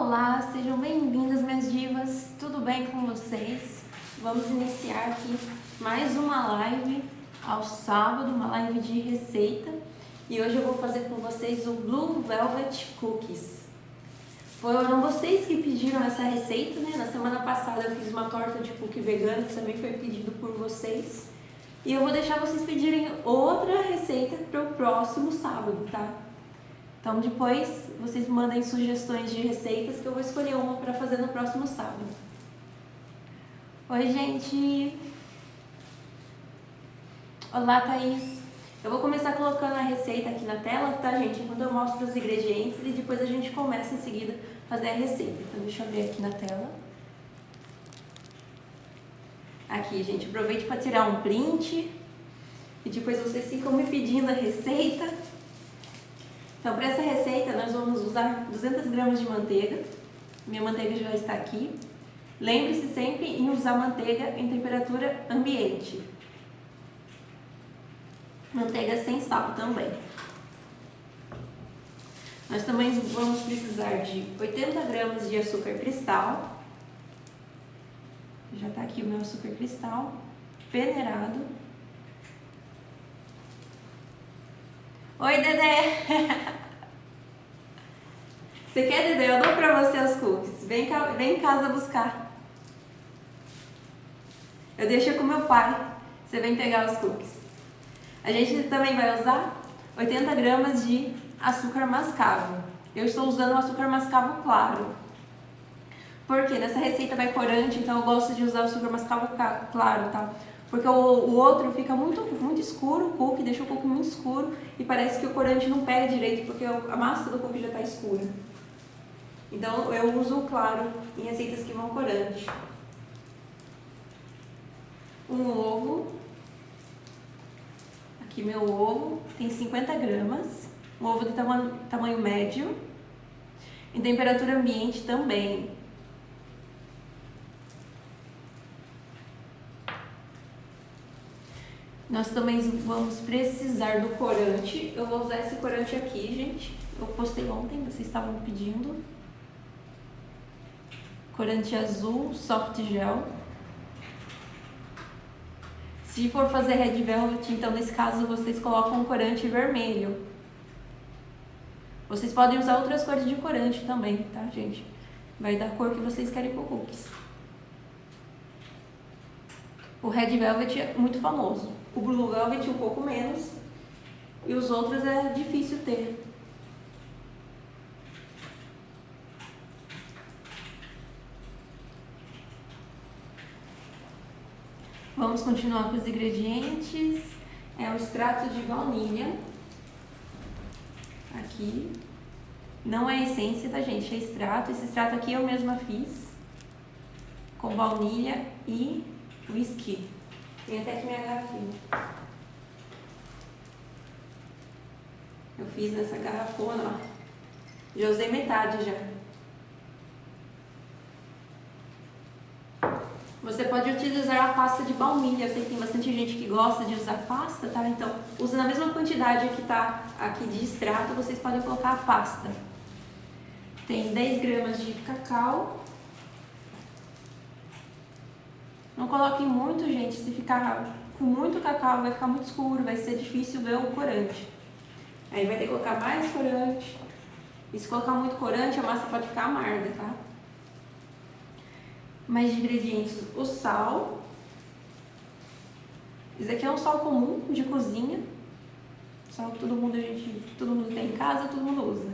Olá, sejam bem-vindas, minhas divas, tudo bem com vocês? Vamos iniciar aqui mais uma live ao sábado, uma live de receita. E hoje eu vou fazer com vocês o Blue Velvet Cookies. Foram vocês que pediram essa receita, né? Na semana passada eu fiz uma torta de cookie vegano, que também foi pedido por vocês. E eu vou deixar vocês pedirem outra receita para o próximo sábado, tá? Então depois vocês mandem sugestões de receitas que eu vou escolher uma para fazer no próximo sábado. Oi, gente! Olá, Thaís! Eu vou começar colocando a receita aqui na tela, tá, gente? Enquanto eu mostro os ingredientes e depois a gente começa em seguida a fazer a receita. Então deixa eu ver aqui na tela. Aqui, gente, aproveite para tirar um print e depois vocês ficam me pedindo a receita. Então, para essa receita, nós vamos usar 200 gramas de manteiga. Minha manteiga já está aqui. Lembre-se sempre em usar manteiga em temperatura ambiente. Manteiga sem sal também. Nós também vamos precisar de 80 gramas de açúcar cristal. Já está aqui o meu açúcar cristal peneirado. Oi, Dedé! Você quer, Dedé? Eu dou pra você os cookies. Vem em casa buscar. Eu deixo com meu pai. Você vem pegar os cookies. A gente também vai usar 80 gramas de açúcar mascavo. Eu estou usando o açúcar mascavo claro. Porque nessa receita vai corante, então eu gosto de usar o açúcar mascavo claro, tá? Porque o outro fica muito escuro, o cookie, deixa o cookie muito escuro e parece que o corante não pega direito porque a massa do cookie já está escura. Então eu uso o claro em receitas que vão corante. Um ovo. Aqui meu ovo tem 50 gramas. Um ovo de tamanho médio. Em temperatura ambiente também. Nós também vamos precisar do corante. Eu vou usar esse corante aqui, gente. Eu postei ontem, vocês estavam pedindo. Corante azul, soft gel. Se for fazer red velvet, então nesse caso vocês colocam corante vermelho. Vocês podem usar outras cores de corante também, tá, gente? Vai da cor que vocês querem pro cookies. O red velvet é muito famoso. O blue velvet um pouco menos. E os outros é difícil ter. Vamos continuar com os ingredientes. É o extrato de baunilha. Aqui. Não é essência, tá, gente? É extrato. Esse extrato aqui eu mesma fiz. Com baunilha e whisky. Tem até aqui minha garrafinha. Eu fiz nessa garrafona, ó. Já usei metade já. Você pode utilizar a pasta de baunilha. Eu sei que tem bastante gente que gosta de usar pasta, tá? Então, usa na mesma quantidade que tá aqui de extrato, vocês podem colocar a pasta. Tem 10 gramas de cacau. Não coloquem muito, gente. Se ficar com muito cacau, vai ficar muito escuro, vai ser difícil ver o corante. Aí vai ter que colocar mais corante. E se colocar muito corante, a massa pode ficar amarga, tá? Mais de ingredientes, o sal. Esse aqui é um sal comum de cozinha. Sal que todo mundo tem em casa, todo mundo usa.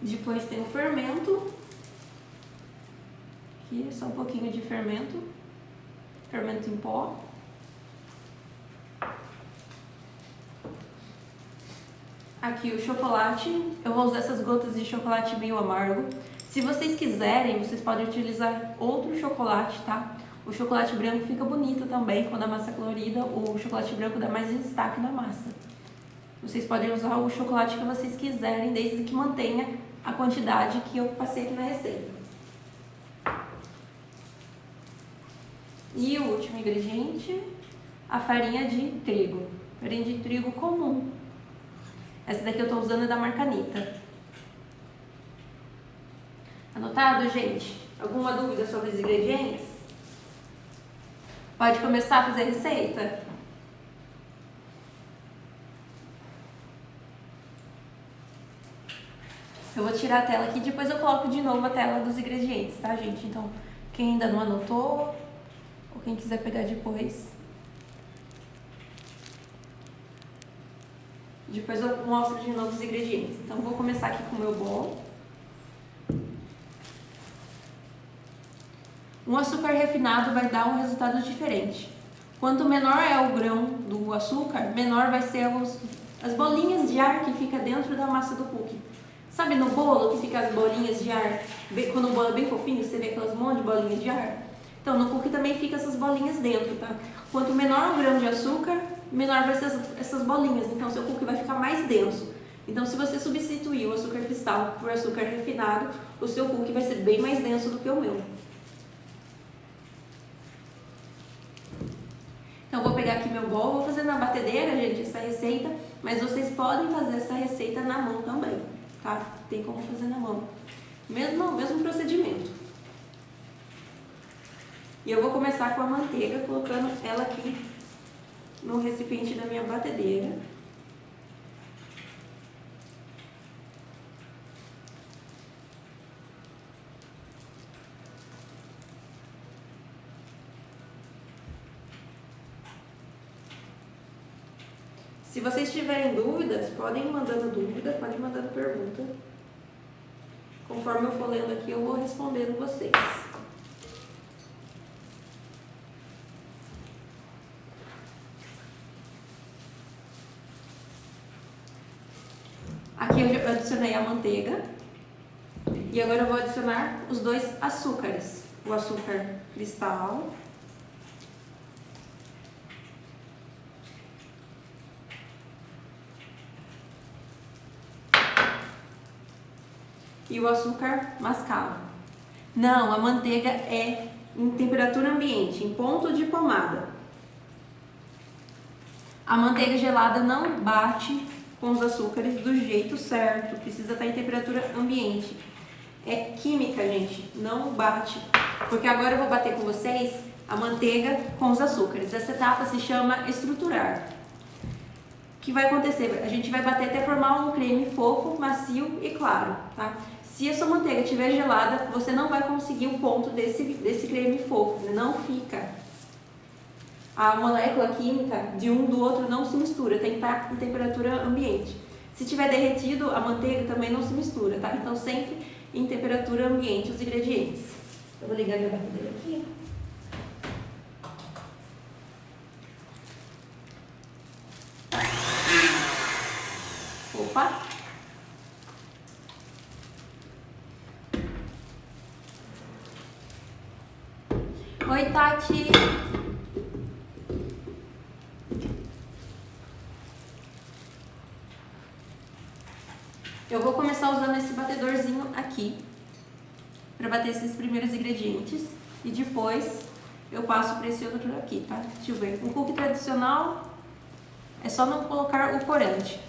Depois tem o fermento. Aqui é só um pouquinho de fermento. Fermento em pó. Aqui o chocolate. Eu vou usar essas gotas de chocolate meio amargo. Se vocês quiserem, vocês podem utilizar outro chocolate, tá? O chocolate branco fica bonito também. Quando a massa é colorida, o chocolate branco dá mais destaque na massa. Vocês podem usar o chocolate que vocês quiserem, desde que mantenha a quantidade que eu passei aqui na receita. E o último ingrediente, a farinha de trigo. Farinha de trigo comum. Essa daqui eu tô usando é da marca Anitta. Anotado, gente? Alguma dúvida sobre os ingredientes? Pode começar a fazer a receita? Eu vou tirar a tela aqui, depois eu coloco de novo a tela dos ingredientes, tá, gente? Então, quem ainda não anotou, ou quem quiser pegar depois eu mostro de novo os ingredientes. Então, vou começar aqui com o meu bolo. Um açúcar refinado vai dar um resultado diferente. Quanto menor é o grão do açúcar, menor vai ser as bolinhas de ar que fica dentro da massa do cookie. Sabe no bolo que fica as bolinhas de ar? Quando o bolo é bem fofinho, você vê aquelas monte de bolinhas de ar? Então, no cookie também fica essas bolinhas dentro, tá? Quanto menor o grão de açúcar, menor vai ser essas bolinhas. Então, seu cookie vai ficar mais denso. Então, se você substituir o açúcar cristal por açúcar refinado, o seu cookie vai ser bem mais denso do que o meu. Então, vou pegar aqui meu bolo, vou fazer na batedeira, gente, essa receita, mas vocês podem fazer essa receita na mão também, tá? Tem como fazer na mão. Mesmo procedimento. E eu vou começar com a manteiga, colocando ela aqui no recipiente da minha batedeira. Se vocês tiverem dúvidas, podem ir mandando dúvida, podem ir mandando pergunta. Conforme eu for lendo aqui, eu vou respondendo vocês. Aqui eu já adicionei a manteiga. E agora eu vou adicionar os dois açúcares. O açúcar cristal e o açúcar mascavo. Não, a manteiga é em temperatura ambiente, em ponto de pomada. A manteiga gelada não bate com os açúcares do jeito certo, precisa estar em temperatura ambiente. É química, gente, não bate. Porque agora eu vou bater com vocês a manteiga com os açúcares. Essa etapa se chama estruturar. O que vai acontecer? A gente vai bater até formar um creme fofo, macio e claro, tá? Se a sua manteiga estiver gelada, você não vai conseguir o ponto desse creme fofo, não fica. A molécula química de um do outro não se mistura, tem que estar em temperatura ambiente. Se tiver derretido, a manteiga também não se mistura, tá? Então sempre em temperatura ambiente os ingredientes. Eu vou ligar minha batedeira aqui. Opa! Oi, Tati! Eu vou começar usando esse batedorzinho aqui para bater esses primeiros ingredientes e depois eu passo para esse outro aqui, tá? Deixa eu ver. Um cookie tradicional é só não colocar o corante.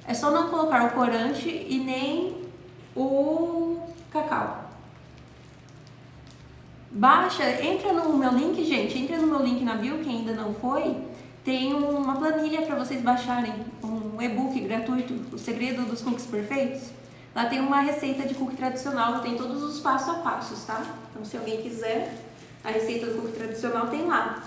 É só não colocar o corante e nem o cacau. Baixa, entra no meu link, gente, entra no meu link na bio, quem ainda não foi, tem uma planilha para vocês baixarem, um e-book gratuito, O Segredo dos Cookies Perfeitos. Lá tem uma receita de cookie tradicional, tem todos os passo a passos, tá? Então, se alguém quiser, a receita do cookie tradicional tem lá.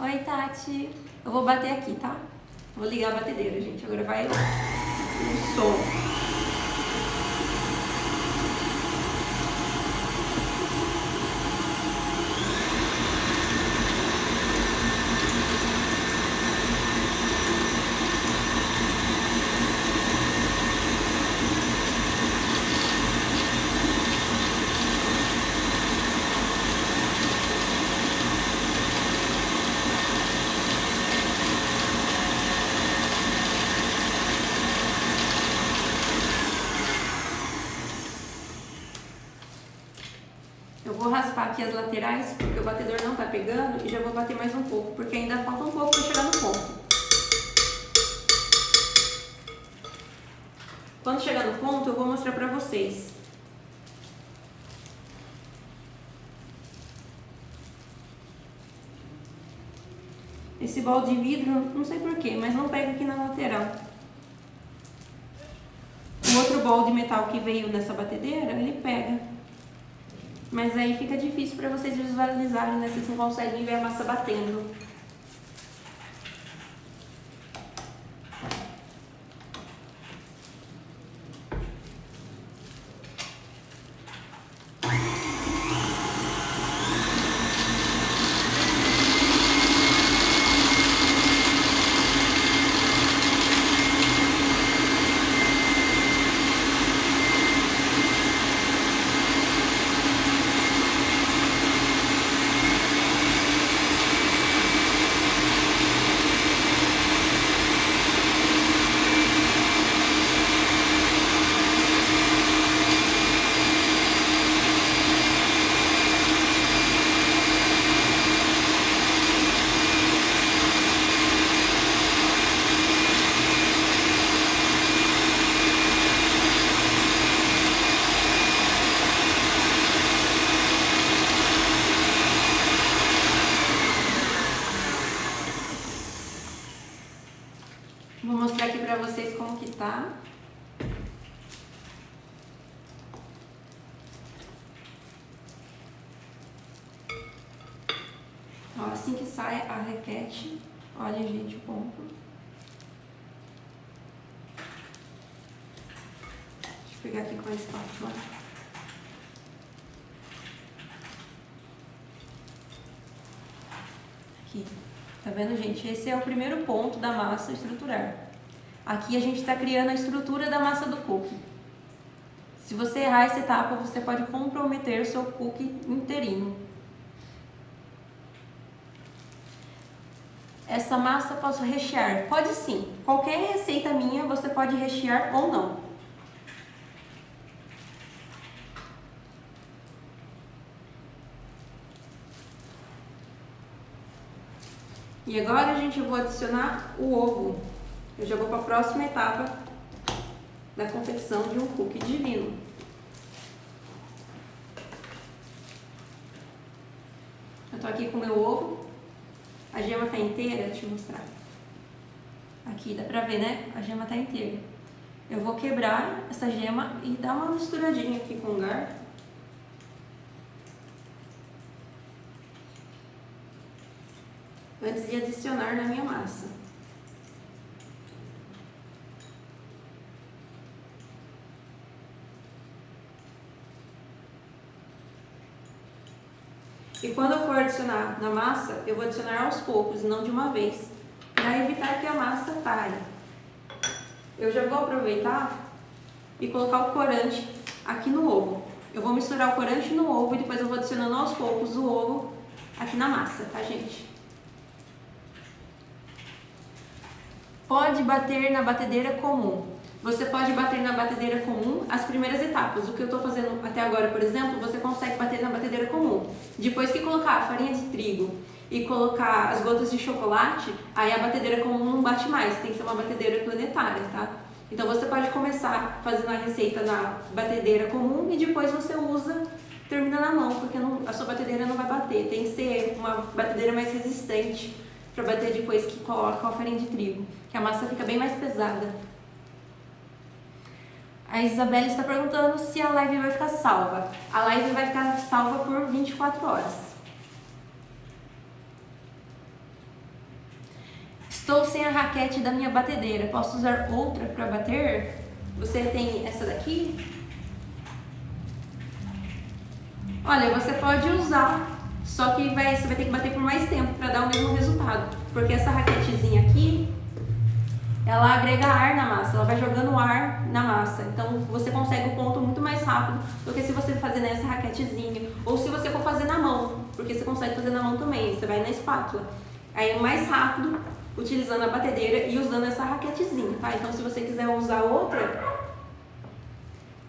Oi, Tati. Eu vou bater aqui, tá? Vou ligar a batedeira, gente. Agora vai o som. aqui as laterais, porque o batedor não tá pegando, e já vou bater mais um pouco, porque ainda falta um pouco para chegar no ponto. Quando chegar no ponto, eu vou mostrar pra vocês. Esse balde de vidro, não sei porquê, mas não pega aqui na lateral. O outro balde de metal que veio nessa batedeira, ele pega. Mas aí fica difícil para vocês visualizarem, né? Vocês não conseguem ver a massa batendo. Vou mostrar aqui pra vocês como que tá. Ó, assim que sai a raquete, olha, gente, o ponto. Deixa eu pegar aqui com a espátula. Aqui. Tá vendo, gente? Esse é o primeiro ponto da massa estruturar. Aqui a gente está criando a estrutura da massa do cookie. Se você errar essa etapa, você pode comprometer seu cookie inteirinho. Essa massa posso rechear? Pode sim. Qualquer receita minha você pode rechear ou não. E agora, gente, eu vou adicionar o ovo. Eu já vou para a próxima etapa da confecção de um cookie divino. Eu tô aqui com o meu ovo. A gema tá inteira, deixa eu mostrar. Aqui, dá pra ver, né? A gema tá inteira. Eu vou quebrar essa gema e dar uma misturadinha aqui com o garfo. Antes de adicionar na minha massa. E quando eu for adicionar na massa, eu vou adicionar aos poucos, não de uma vez, para evitar que a massa pare. Eu já vou aproveitar e colocar o corante aqui no ovo. Eu vou misturar o corante no ovo e depois eu vou adicionando aos poucos o ovo aqui na massa, tá, gente? Pode bater na batedeira comum. Você pode bater na batedeira comum as primeiras etapas. O que eu estou fazendo até agora, por exemplo, você consegue bater na batedeira comum. Depois que colocar a farinha de trigo e colocar as gotas de chocolate, aí a batedeira comum não bate mais, tem que ser uma batedeira planetária, tá? Então você pode começar fazendo a receita na batedeira comum e depois você usa, termina na mão, porque a sua batedeira não vai bater. Tem que ser uma batedeira mais resistente para bater depois que coloca a farinha de trigo, que a massa fica bem mais pesada. A Isabelle está perguntando se a live vai ficar salva. A live vai ficar salva por 24 horas. Estou sem a raquete da minha batedeira. Posso usar outra para bater? Você tem essa daqui? Olha, você pode usar, só que você vai ter que bater por mais tempo para dar o mesmo resultado. Porque essa raquetezinha aqui, ela agrega ar na massa, ela vai jogando ar na massa. Então você consegue o ponto muito mais rápido do que se você fazer nessa raquetezinha. Ou se você for fazer na mão, porque você consegue fazer na mão também, você vai na espátula. Aí é mais rápido, utilizando a batedeira e usando essa raquetezinha, tá? Então se você quiser usar outra,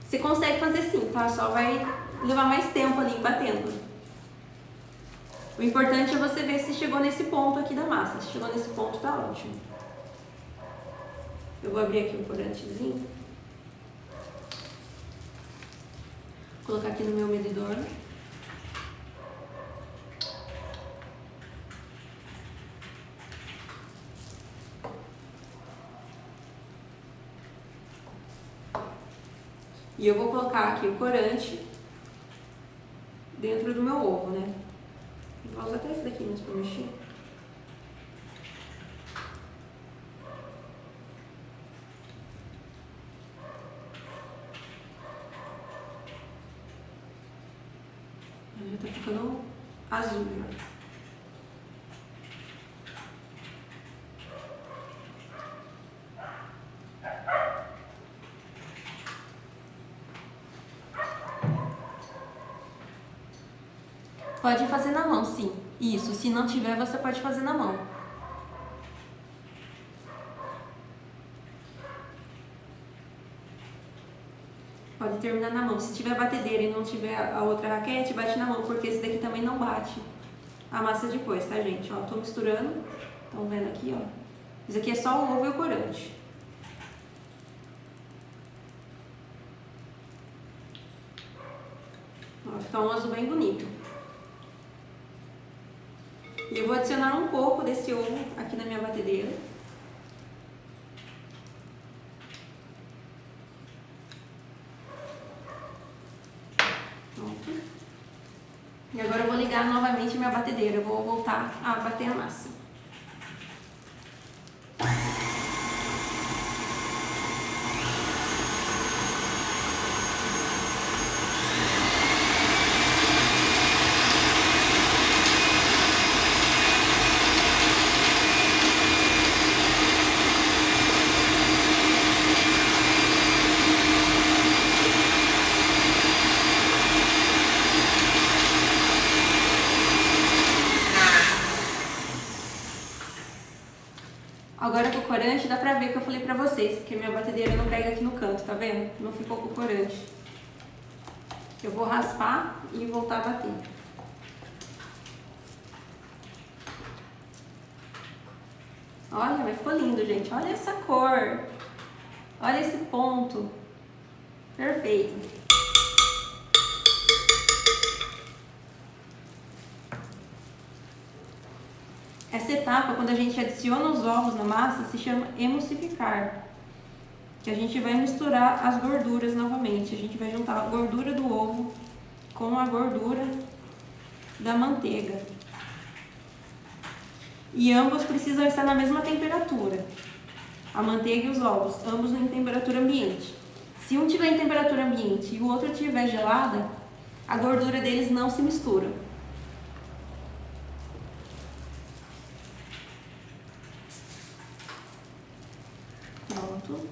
você consegue fazer sim, tá? Só vai levar mais tempo ali batendo. O importante é você ver se chegou nesse ponto aqui da massa. Se chegou nesse ponto, tá ótimo. Eu vou abrir aqui um corantezinho. Vou colocar aqui no meu medidor. E eu vou colocar aqui o corante dentro do meu ovo, né? Vou usar até esse daqui mesmo pra mexer. Já tá ficando azul já. Pode fazer na mão, sim. Isso, se não tiver, você pode fazer na mão. Pode terminar na mão. Se tiver batedeira e não tiver a outra raquete, bate na mão, porque esse daqui também não bate a massa depois, tá, gente? Ó, tô misturando. Estão vendo aqui, ó. Isso aqui é só o ovo e o corante. Ó, vai ficar um azul bem bonito. E eu vou adicionar um pouco desse ovo aqui na minha batedeira. Pronto. E agora eu vou ligar novamente minha batedeira. Eu vou voltar a bater a massa. Agora com o corante dá pra ver que eu falei pra vocês, que minha batedeira não pega aqui no canto, tá vendo? Não ficou com o corante. Eu vou raspar e voltar a bater. Olha, mas ficou lindo, gente. Olha essa cor. Olha esse ponto. Perfeito. Essa etapa, quando a gente adiciona os ovos na massa, se chama emulsificar. Que a gente vai misturar as gorduras novamente. A gente vai juntar a gordura do ovo com a gordura da manteiga. E ambos precisam estar na mesma temperatura. A manteiga e os ovos, ambos em temperatura ambiente. Se um tiver em temperatura ambiente e o outro tiver gelada, a gordura deles não se mistura. Pronto.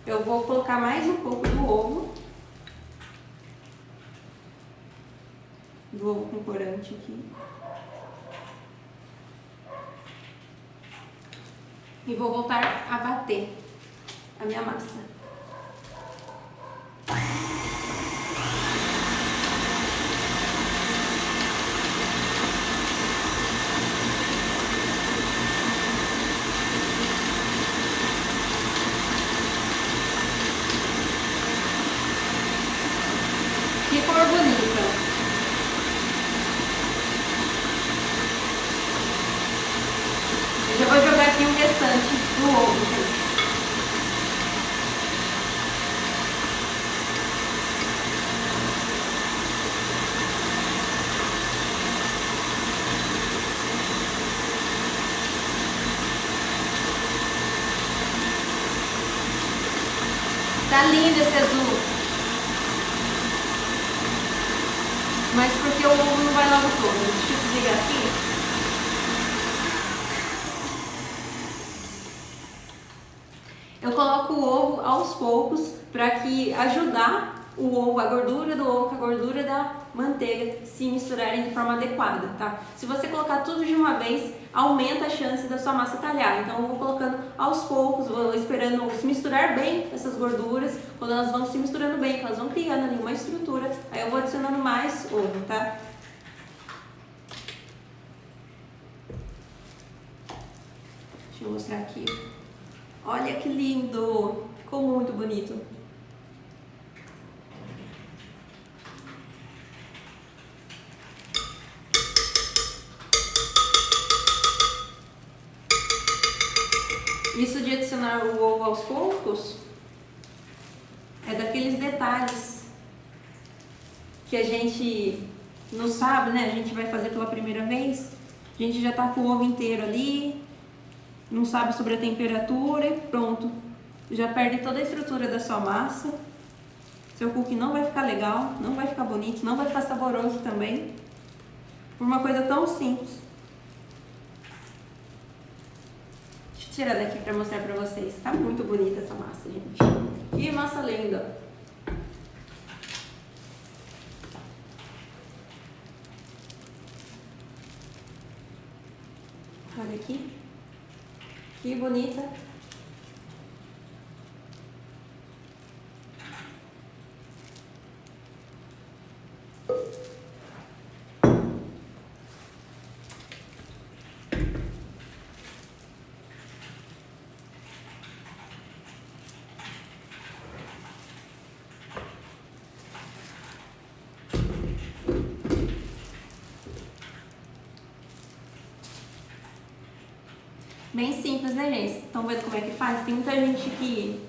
Eu vou colocar mais um pouco do ovo. Do ovo com corante aqui. E vou voltar a bater a minha massa. Que cor bonita! Eu já vou jogar aqui o restante do ovo, gente. Tá lindo esse azul. Mas porque o ovo não vai logo todo. Deixa eu desligar aqui. Eu coloco o ovo aos poucos para que ajudar o ovo, a gordura do ovo com a gordura da manteiga se misturarem de forma adequada, tá? Se você colocar tudo de uma vez, aumenta a chance da sua massa talhar. Então eu vou colocando aos poucos, vou esperando se misturar bem essas gorduras. Quando elas vão se misturando bem, elas vão criando ali uma estrutura, aí eu vou adicionando mais ovo, tá? Deixa eu mostrar aqui. Olha que lindo! Ficou muito bonito. Isso de adicionar o ovo aos poucos é daqueles detalhes que a gente não sabe, né? A gente vai fazer pela primeira vez, a gente já tá com o ovo inteiro ali, não sabe sobre a temperatura e pronto. Já perde toda a estrutura da sua massa. Seu cookie não vai ficar legal, não vai ficar bonito, não vai ficar saboroso também. Por uma coisa tão simples. Deixa eu tirar daqui pra mostrar pra vocês. Tá muito bonita essa massa, gente. Que massa linda! Olha aqui. Que bonita. Bem simples, né, gente? Estão vendo como é que faz? Tem muita gente que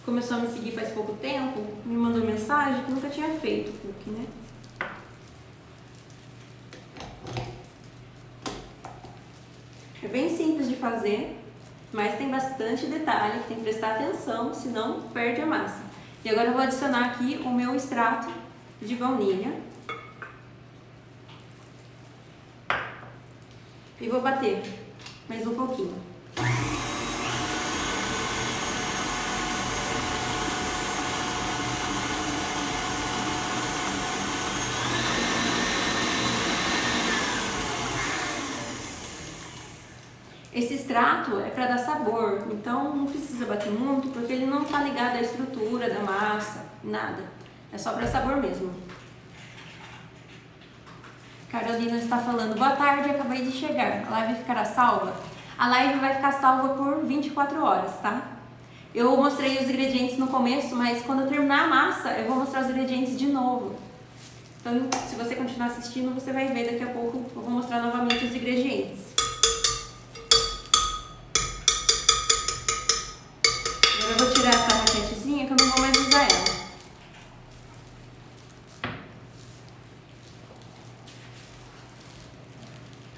começou a me seguir faz pouco tempo, me mandou mensagem que nunca tinha feito cookie, né? É bem simples de fazer, mas tem bastante detalhe, tem que prestar atenção, senão perde a massa. E agora eu vou adicionar aqui o meu extrato de baunilha. E vou bater mais um pouquinho. Esse extrato é para dar sabor, então não precisa bater muito, porque ele não está ligado à estrutura da massa, nada. É só para sabor mesmo. Carolina está falando, boa tarde, acabei de chegar, a live ficará salva? A live vai ficar salva por 24 horas, tá? Eu mostrei os ingredientes no começo, mas quando eu terminar a massa, eu vou mostrar os ingredientes de novo. Então, se você continuar assistindo, você vai ver daqui a pouco, eu vou mostrar novamente os ingredientes. Agora eu vou tirar essa raquetezinha que eu não vou mais usar ela.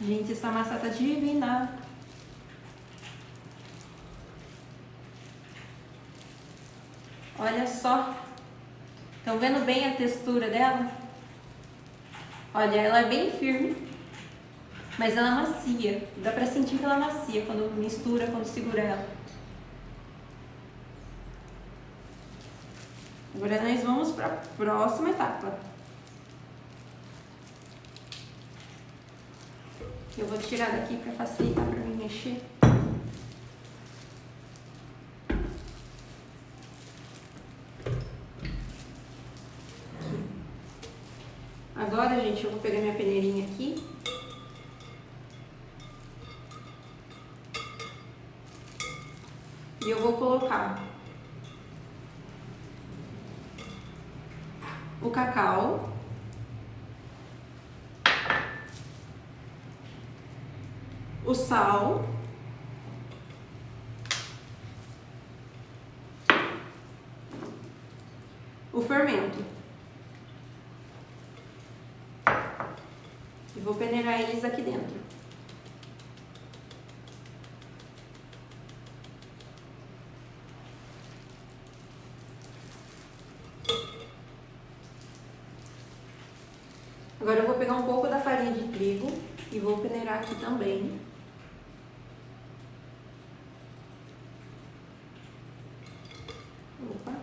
Gente, essa massa tá divina. Olha só. Estão vendo bem a textura dela? Olha, ela é bem firme, mas ela é macia. Dá pra sentir que ela é macia quando mistura, quando segura ela. Agora nós vamos para a próxima etapa. Eu vou tirar daqui para facilitar para mim mexer. Agora, gente, eu vou pegar minha peneirinha aqui. E eu vou colocar o cacau, o sal, o fermento. E vou peneirar eles aqui dentro. Agora eu vou pegar um pouco da farinha de trigo e vou peneirar aqui também. Opa.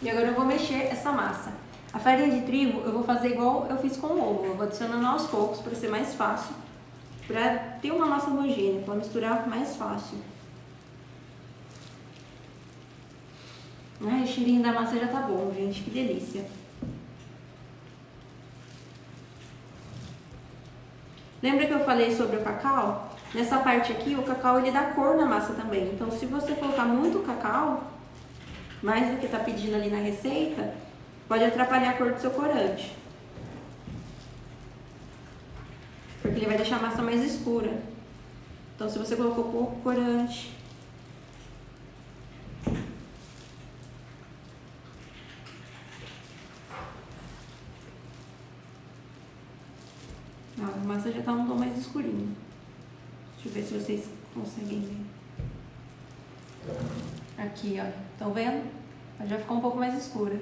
E agora eu vou mexer essa massa. A farinha de trigo eu vou fazer igual eu fiz com o ovo. Eu vou adicionando aos poucos para ser mais fácil. Para ter uma massa homogênea, para misturar mais fácil. Ai, o cheirinho da massa já tá bom, gente, que delícia. Lembra que eu falei sobre o cacau? Nessa parte aqui, o cacau ele dá cor na massa também. Então, se você colocar muito cacau, mais do que tá pedindo ali na receita, pode atrapalhar a cor do seu corante. Porque ele vai deixar a massa mais escura. Então, se você colocou pouco corante, a massa já tá um tom mais escurinho. Deixa eu ver se vocês conseguem ver. Aqui, olha. Estão vendo? Ela já ficou um pouco mais escura.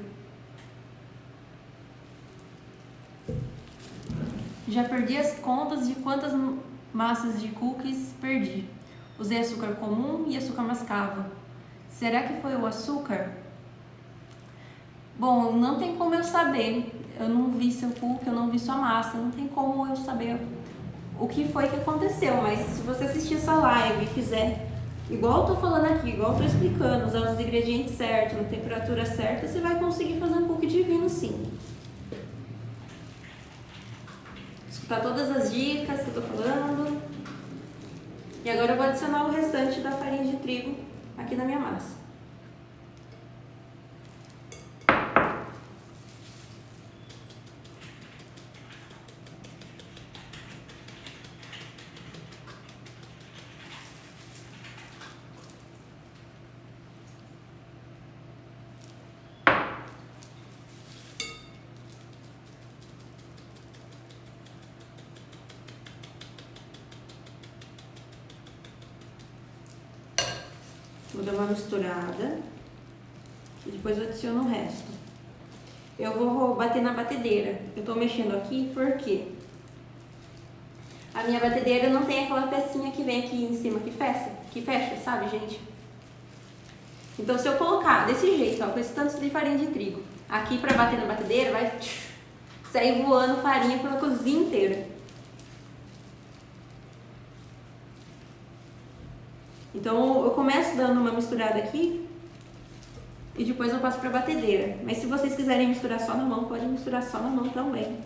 Já perdi as contas de quantas massas de cookies perdi. Usei açúcar comum e açúcar mascavo. Será que foi o açúcar? Bom, não tem como eu saber. Eu não vi seu cookie, eu não vi sua massa. Não tem como eu saber o que foi que aconteceu. Mas se você assistir essa live e fizer igual eu tô falando aqui, igual eu tô explicando, usar os ingredientes certos, na temperatura certa, você vai conseguir fazer um cookie divino sim. Escutar todas as dicas que eu tô falando. E agora eu vou adicionar o restante da farinha de trigo aqui na minha massa. Vou dar uma misturada e depois eu adiciono o resto. Eu vou bater na batedeira. Eu tô mexendo aqui porque a minha batedeira não tem aquela pecinha que vem aqui em cima que fecha, sabe, gente? Então se eu colocar desse jeito, ó, com esse tanto de farinha de trigo, aqui pra bater na batedeira, vai sair voando farinha pela cozinha inteira. Então eu começo dando uma misturada aqui e depois eu passo para a batedeira. Mas se vocês quiserem misturar só na mão, pode misturar só na mão também.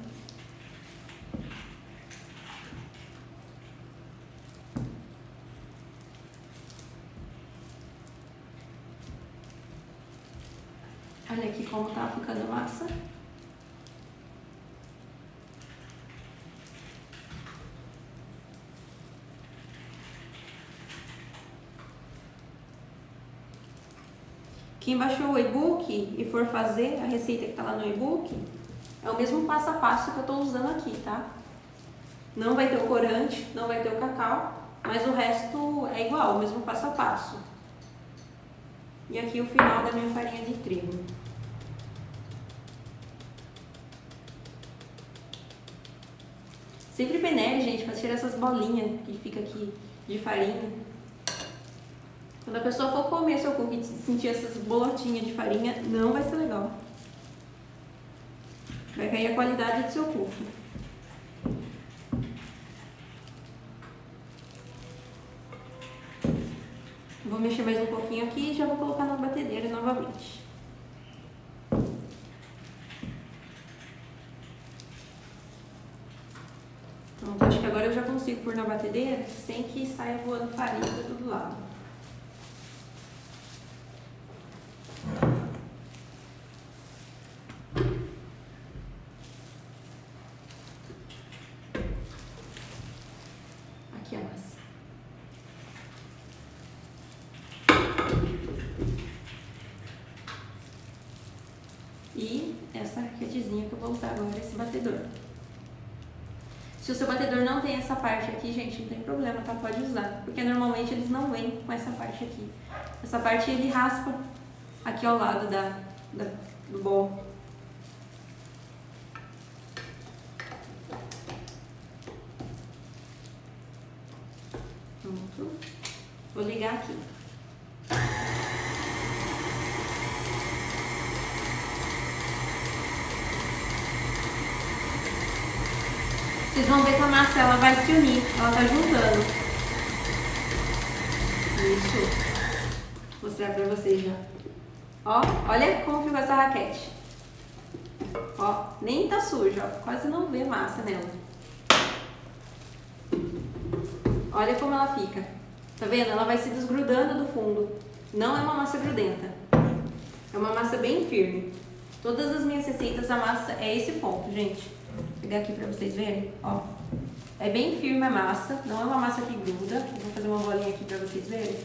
Olha aqui como tá ficando a massa. Quem baixou o e-book e for fazer a receita que está lá no e-book, é o mesmo passo a passo que eu estou usando aqui, tá? Não vai ter o corante, não vai ter o cacau, mas o resto é igual, o mesmo passo a passo. E aqui o final da minha farinha de trigo. Sempre peneire, gente, para tirar essas bolinhas que fica aqui de farinha. Quando a pessoa for comer seu cookie e sentir essas bolotinhas de farinha, não vai ser legal. Vai cair a qualidade do seu cookie. Vou mexer mais um pouquinho aqui e já vou colocar na batedeira novamente. Pronto, acho que agora eu já consigo pôr na batedeira sem que saia voando farinha para todo lado. Aqui a massa. E essa raquetezinha que eu vou usar agora, esse batedor. Se o seu batedor não tem essa parte aqui, gente, não tem problema, tá? Pode usar. Porque normalmente eles não vêm com essa parte aqui. Essa parte ele raspa aqui ao lado do bol. Pronto. Vou ligar aqui. Vocês vão ver que a massa ela vai se unir, ela tá juntando. Isso. Vou mostrar pra vocês já. Ó, olha como ficou essa raquete. Ó, nem tá suja, ó, quase não vê massa nela. Olha como ela fica. Tá vendo? Ela vai se desgrudando do fundo. Não é uma massa grudenta. É uma massa bem firme. Todas as minhas receitas, a massa é esse ponto, gente. Vou pegar aqui pra vocês verem, ó. É bem firme a massa, não é uma massa que gruda. Eu vou fazer uma bolinha aqui pra vocês verem.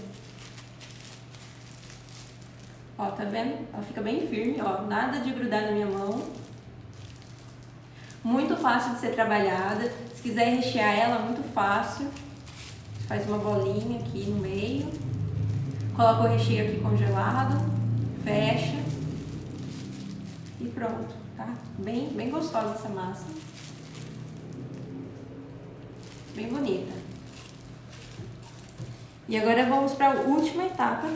Ó, tá vendo? Ela fica bem firme, ó. Nada de grudar na minha mão. Muito fácil de ser trabalhada. Se quiser rechear ela, muito fácil. Faz uma bolinha aqui no meio. Coloca o recheio aqui congelado. Fecha. E pronto, tá? Bem gostosa essa massa. Bem bonita. E agora vamos para a última etapa,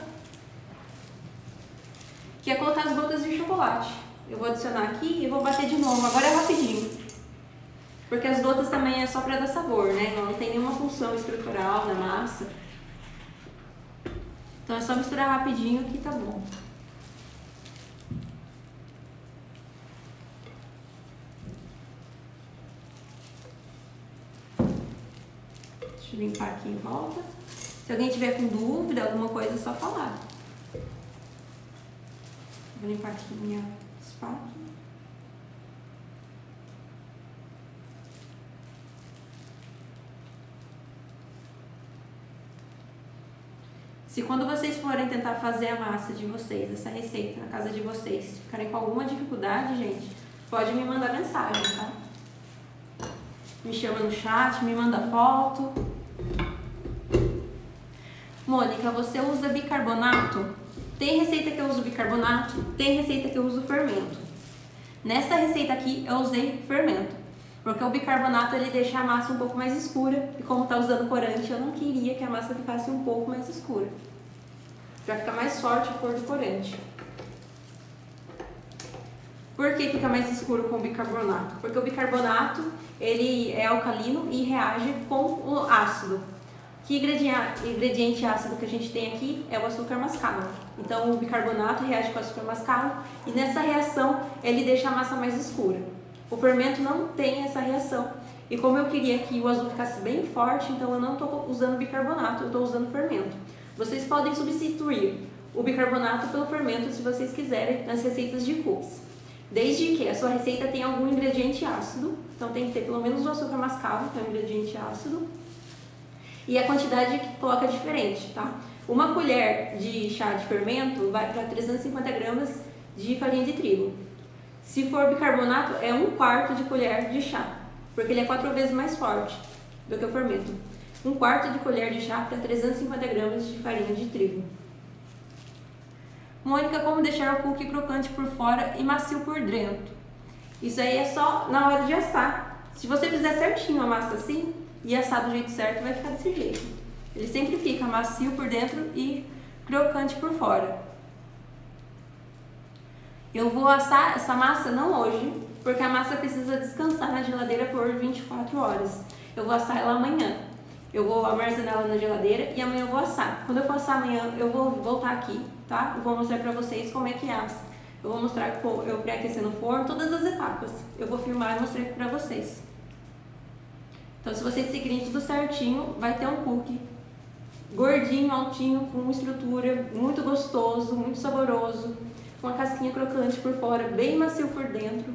que é colocar as gotas de chocolate. Eu vou adicionar aqui e vou bater de novo. Agora é rapidinho, porque as gotas também é só para dar sabor, né? Não tem nenhuma função estrutural na massa. Então é só misturar rapidinho que tá bom. Deixa eu limpar aqui em volta. Se alguém tiver com dúvida, alguma coisa, é só falar. Vou limpar aqui minha espátula. Se quando vocês forem tentar fazer a massa de vocês, essa receita na casa de vocês, ficarem com alguma dificuldade, gente, pode me mandar mensagem, tá? Me chama no chat, me manda foto. Mônica, você usa bicarbonato? Tem receita que eu uso bicarbonato, tem receita que eu uso fermento. Nessa receita aqui eu usei fermento, porque o bicarbonato ele deixa a massa um pouco mais escura, e como tá usando corante, eu não queria que a massa ficasse um pouco mais escura, para ficar mais forte a cor do corante. Por que fica mais escuro com o bicarbonato? Porque o bicarbonato ele é alcalino e reage com o ácido. Que ingrediente ácido que a gente tem aqui é o açúcar mascavo. Então o bicarbonato reage com o açúcar mascavo e nessa reação ele deixa a massa mais escura. O fermento não tem essa reação. E como eu queria que o azul ficasse bem forte, então eu não estou usando bicarbonato, eu estou usando fermento. Vocês podem substituir o bicarbonato pelo fermento se vocês quiserem nas receitas de cookies. Desde que a sua receita tenha algum ingrediente ácido, então tem que ter pelo menos o açúcar mascavo, que é um ingrediente ácido. E a quantidade que coloca é diferente, tá? Uma colher de chá de fermento vai para 350 gramas de farinha de trigo. Se for bicarbonato, é 1/4 de colher de chá, porque ele é 4 vezes mais forte do que o fermento. 1/4 de colher de chá para 350 gramas de farinha de trigo. Mônica, como deixar o cookie crocante por fora e macio por dentro? Isso aí é só na hora de assar. Se você fizer certinho a massa assim, e assar do jeito certo, vai ficar desse jeito. Ele sempre fica macio por dentro e crocante por fora. Eu vou assar essa massa não hoje, porque a massa precisa descansar na geladeira por 24 horas. Eu vou assar ela amanhã. Eu vou armazenar ela na geladeira e amanhã eu vou assar. Quando eu for assar amanhã, eu vou voltar aqui, tá? Eu vou mostrar pra vocês como é que assa. Eu vou mostrar eu pré-aquecendo o forno, todas as etapas. Eu vou filmar e mostrar pra vocês. Então, se vocês seguirem tudo certinho, vai ter um cookie gordinho, altinho, com estrutura, muito gostoso, muito saboroso, com a casquinha crocante por fora, bem macio por dentro.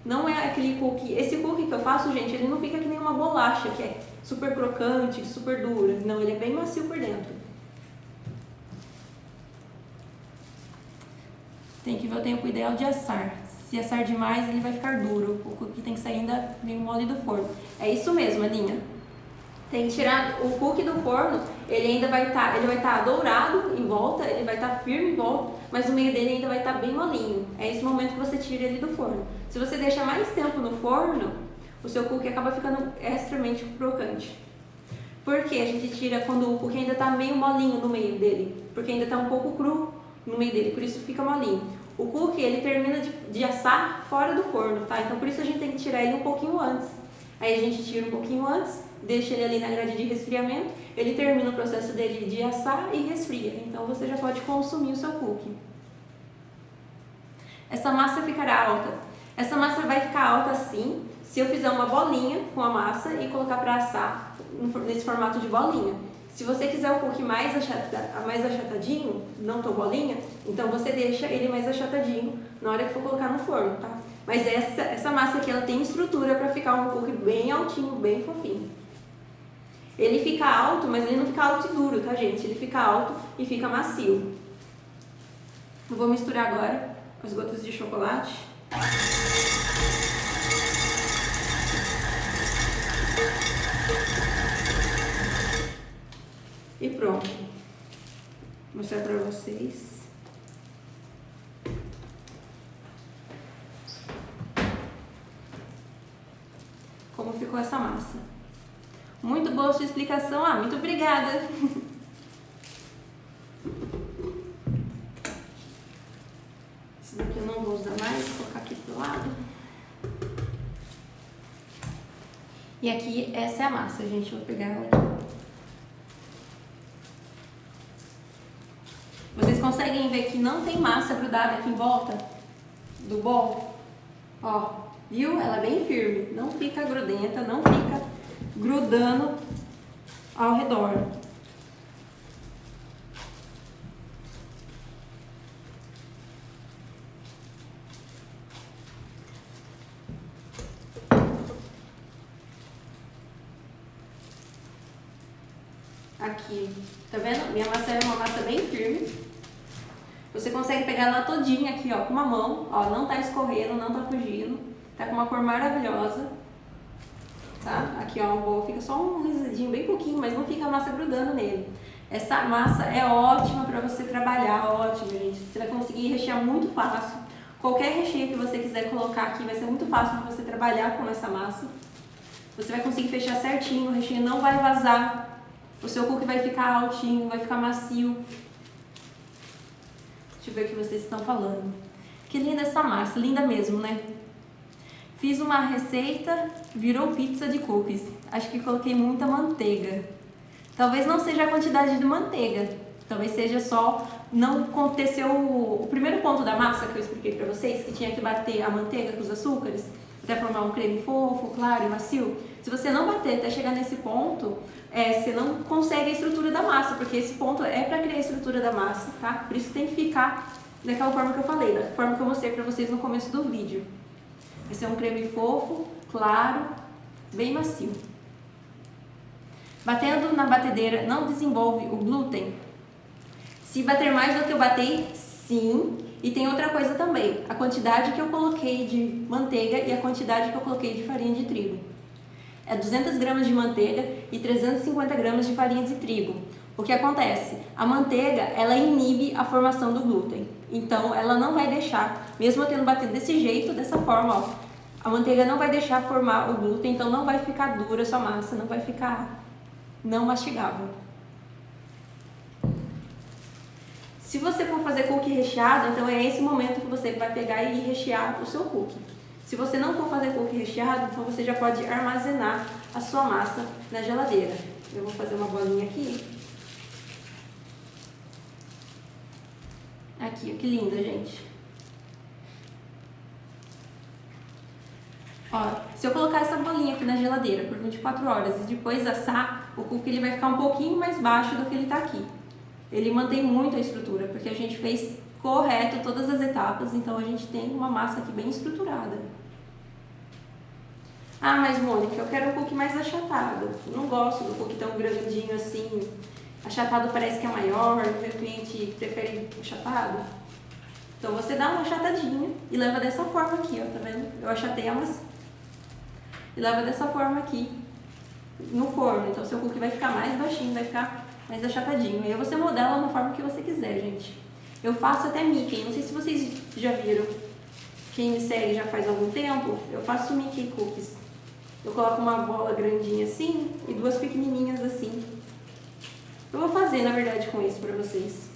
Não é aquele cookie... Esse cookie que eu faço, gente, ele não fica que nem uma bolacha, que é super crocante, super dura. Não, ele é bem macio por dentro. Tem que ver o tempo ideal de assar. Se assar demais, ele vai ficar duro. O cookie tem que sair ainda meio mole do forno. É isso mesmo, Aninha. Tem que tirar o cookie do forno, ele ainda vai estar dourado em volta, ele vai estar firme em volta, mas o meio dele ainda vai estar bem molinho. É esse momento que você tira ele do forno. Se você deixa mais tempo no forno, o seu cookie acaba ficando extremamente crocante. Por que a gente tira quando o cookie ainda está meio molinho no meio dele? Porque ainda está um pouco cru no meio dele, por isso fica molinho. O cookie, ele termina de assar fora do forno, tá? Então por isso a gente tem que tirar ele um pouquinho antes. Aí a gente tira um pouquinho antes, deixa ele ali na grade de resfriamento, ele termina o processo dele de assar e resfria. Então você já pode consumir o seu cookie. essa massa ficará alta. Essa massa vai ficar alta assim, se eu fizer uma bolinha com a massa e colocar para assar nesse formato de bolinha. Se você quiser um pouquinho mais achatadinho, não tão bolinha, então você deixa ele mais achatadinho na hora que for colocar no forno, tá? Mas essa massa aqui, ela tem estrutura para ficar um cookie bem altinho, bem fofinho. Ele fica alto, mas ele não fica alto e duro, tá, gente? Ele fica alto e fica macio. Eu vou misturar agora as gotas de chocolate. E pronto. Vou mostrar pra vocês. Como ficou essa massa. Muito boa a sua explicação. Ah, muito obrigada. Esse daqui eu não vou usar mais, vou colocar aqui pro lado. E aqui, essa é a massa, gente. Vou pegar ela aqui. Vocês conseguem ver que não tem massa grudada aqui em volta do bolo? Ó, viu? Ela é bem firme. Não fica grudenta, não fica grudando ao redor. Aqui, tá vendo? Minha massa é uma massa bem firme. Você consegue pegar ela todinha aqui, ó, com uma mão, ó, não tá escorrendo, não tá fugindo, tá com uma cor maravilhosa, tá? Aqui, ó, o bolo fica só um resíduo bem pouquinho, mas não fica a massa grudando nele. Essa massa é ótima pra você trabalhar, ótima, gente. Você vai conseguir rechear muito fácil. Qualquer recheio que você quiser colocar aqui vai ser muito fácil pra você trabalhar com essa massa. Você vai conseguir fechar certinho, o recheio não vai vazar. O seu cookie vai ficar altinho, vai ficar macio. Deixa eu ver o que vocês estão falando. Que linda essa massa, linda mesmo, né? Fiz uma receita, virou pizza de cookies. Acho que coloquei muita manteiga. Talvez não seja a quantidade de manteiga. Talvez seja só... Não aconteceu o primeiro ponto da massa que eu expliquei pra vocês, que tinha que bater a manteiga com os açúcares, até formar um creme fofo, claro e macio. Se você não bater até chegar nesse ponto, você não consegue a estrutura da massa, porque esse ponto é para criar a estrutura da massa, tá? Por isso tem que ficar daquela forma que eu falei, da forma que eu mostrei para vocês no começo do vídeo. Esse é um creme fofo, claro, bem macio. Batendo na batedeira não desenvolve o glúten? Se bater mais do que eu batei, sim. E tem outra coisa também, a quantidade que eu coloquei de manteiga e a quantidade que eu coloquei de farinha de trigo. É 200 gramas de manteiga e 350 gramas de farinha de trigo. O que acontece? A manteiga, ela inibe a formação do glúten. Então, ela não vai deixar, mesmo eu tendo batido desse jeito, dessa forma, ó, a manteiga não vai deixar formar o glúten, então não vai ficar dura a sua massa, não vai ficar não mastigável. Se você for fazer cookie recheado, então é esse momento que você vai pegar e rechear o seu cookie. Se você não for fazer cookie recheado, então você já pode armazenar a sua massa na geladeira. Eu vou fazer uma bolinha aqui. Aqui, que linda, gente. Ó, se eu colocar essa bolinha aqui na geladeira por 24 horas e depois assar, o cookie ele vai ficar um pouquinho mais baixo do que ele tá aqui. Ele mantém muito a estrutura, porque a gente fez correto todas as etapas, então a gente tem uma massa aqui bem estruturada. Ah, mas Mônica, eu quero um cookie mais achatado. Eu não gosto do cookie tão grandinho assim. Achatado parece que é maior, o meu cliente prefere achatado. Então você dá uma achatadinha e leva dessa forma aqui, ó, tá vendo? Eu achatei a massa. E leva dessa forma aqui no forno. Então seu cookie vai ficar mais baixinho, vai ficar mais achatadinho. Aí você modela na forma que você quiser, gente. Eu faço até Mickey, não sei se vocês já viram. Quem me segue já faz algum tempo, eu faço Mickey cookies. Eu coloco uma bola grandinha assim e duas pequenininhas assim. Eu vou fazer, na verdade, com isso pra vocês.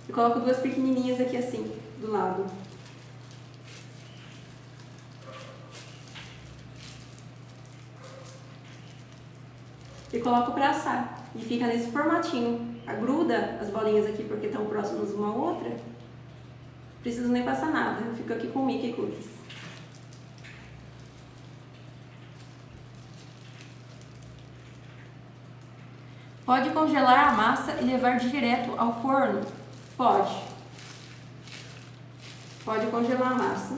Eu coloco duas pequenininhas aqui assim, do lado. E coloco pra assar. E fica nesse formatinho. Agruda as bolinhas aqui porque estão próximas uma à outra. preciso nem passar nada, eu fico aqui com o Mickey Cookies. Pode congelar a massa e levar direto ao forno? Pode. Pode congelar a massa.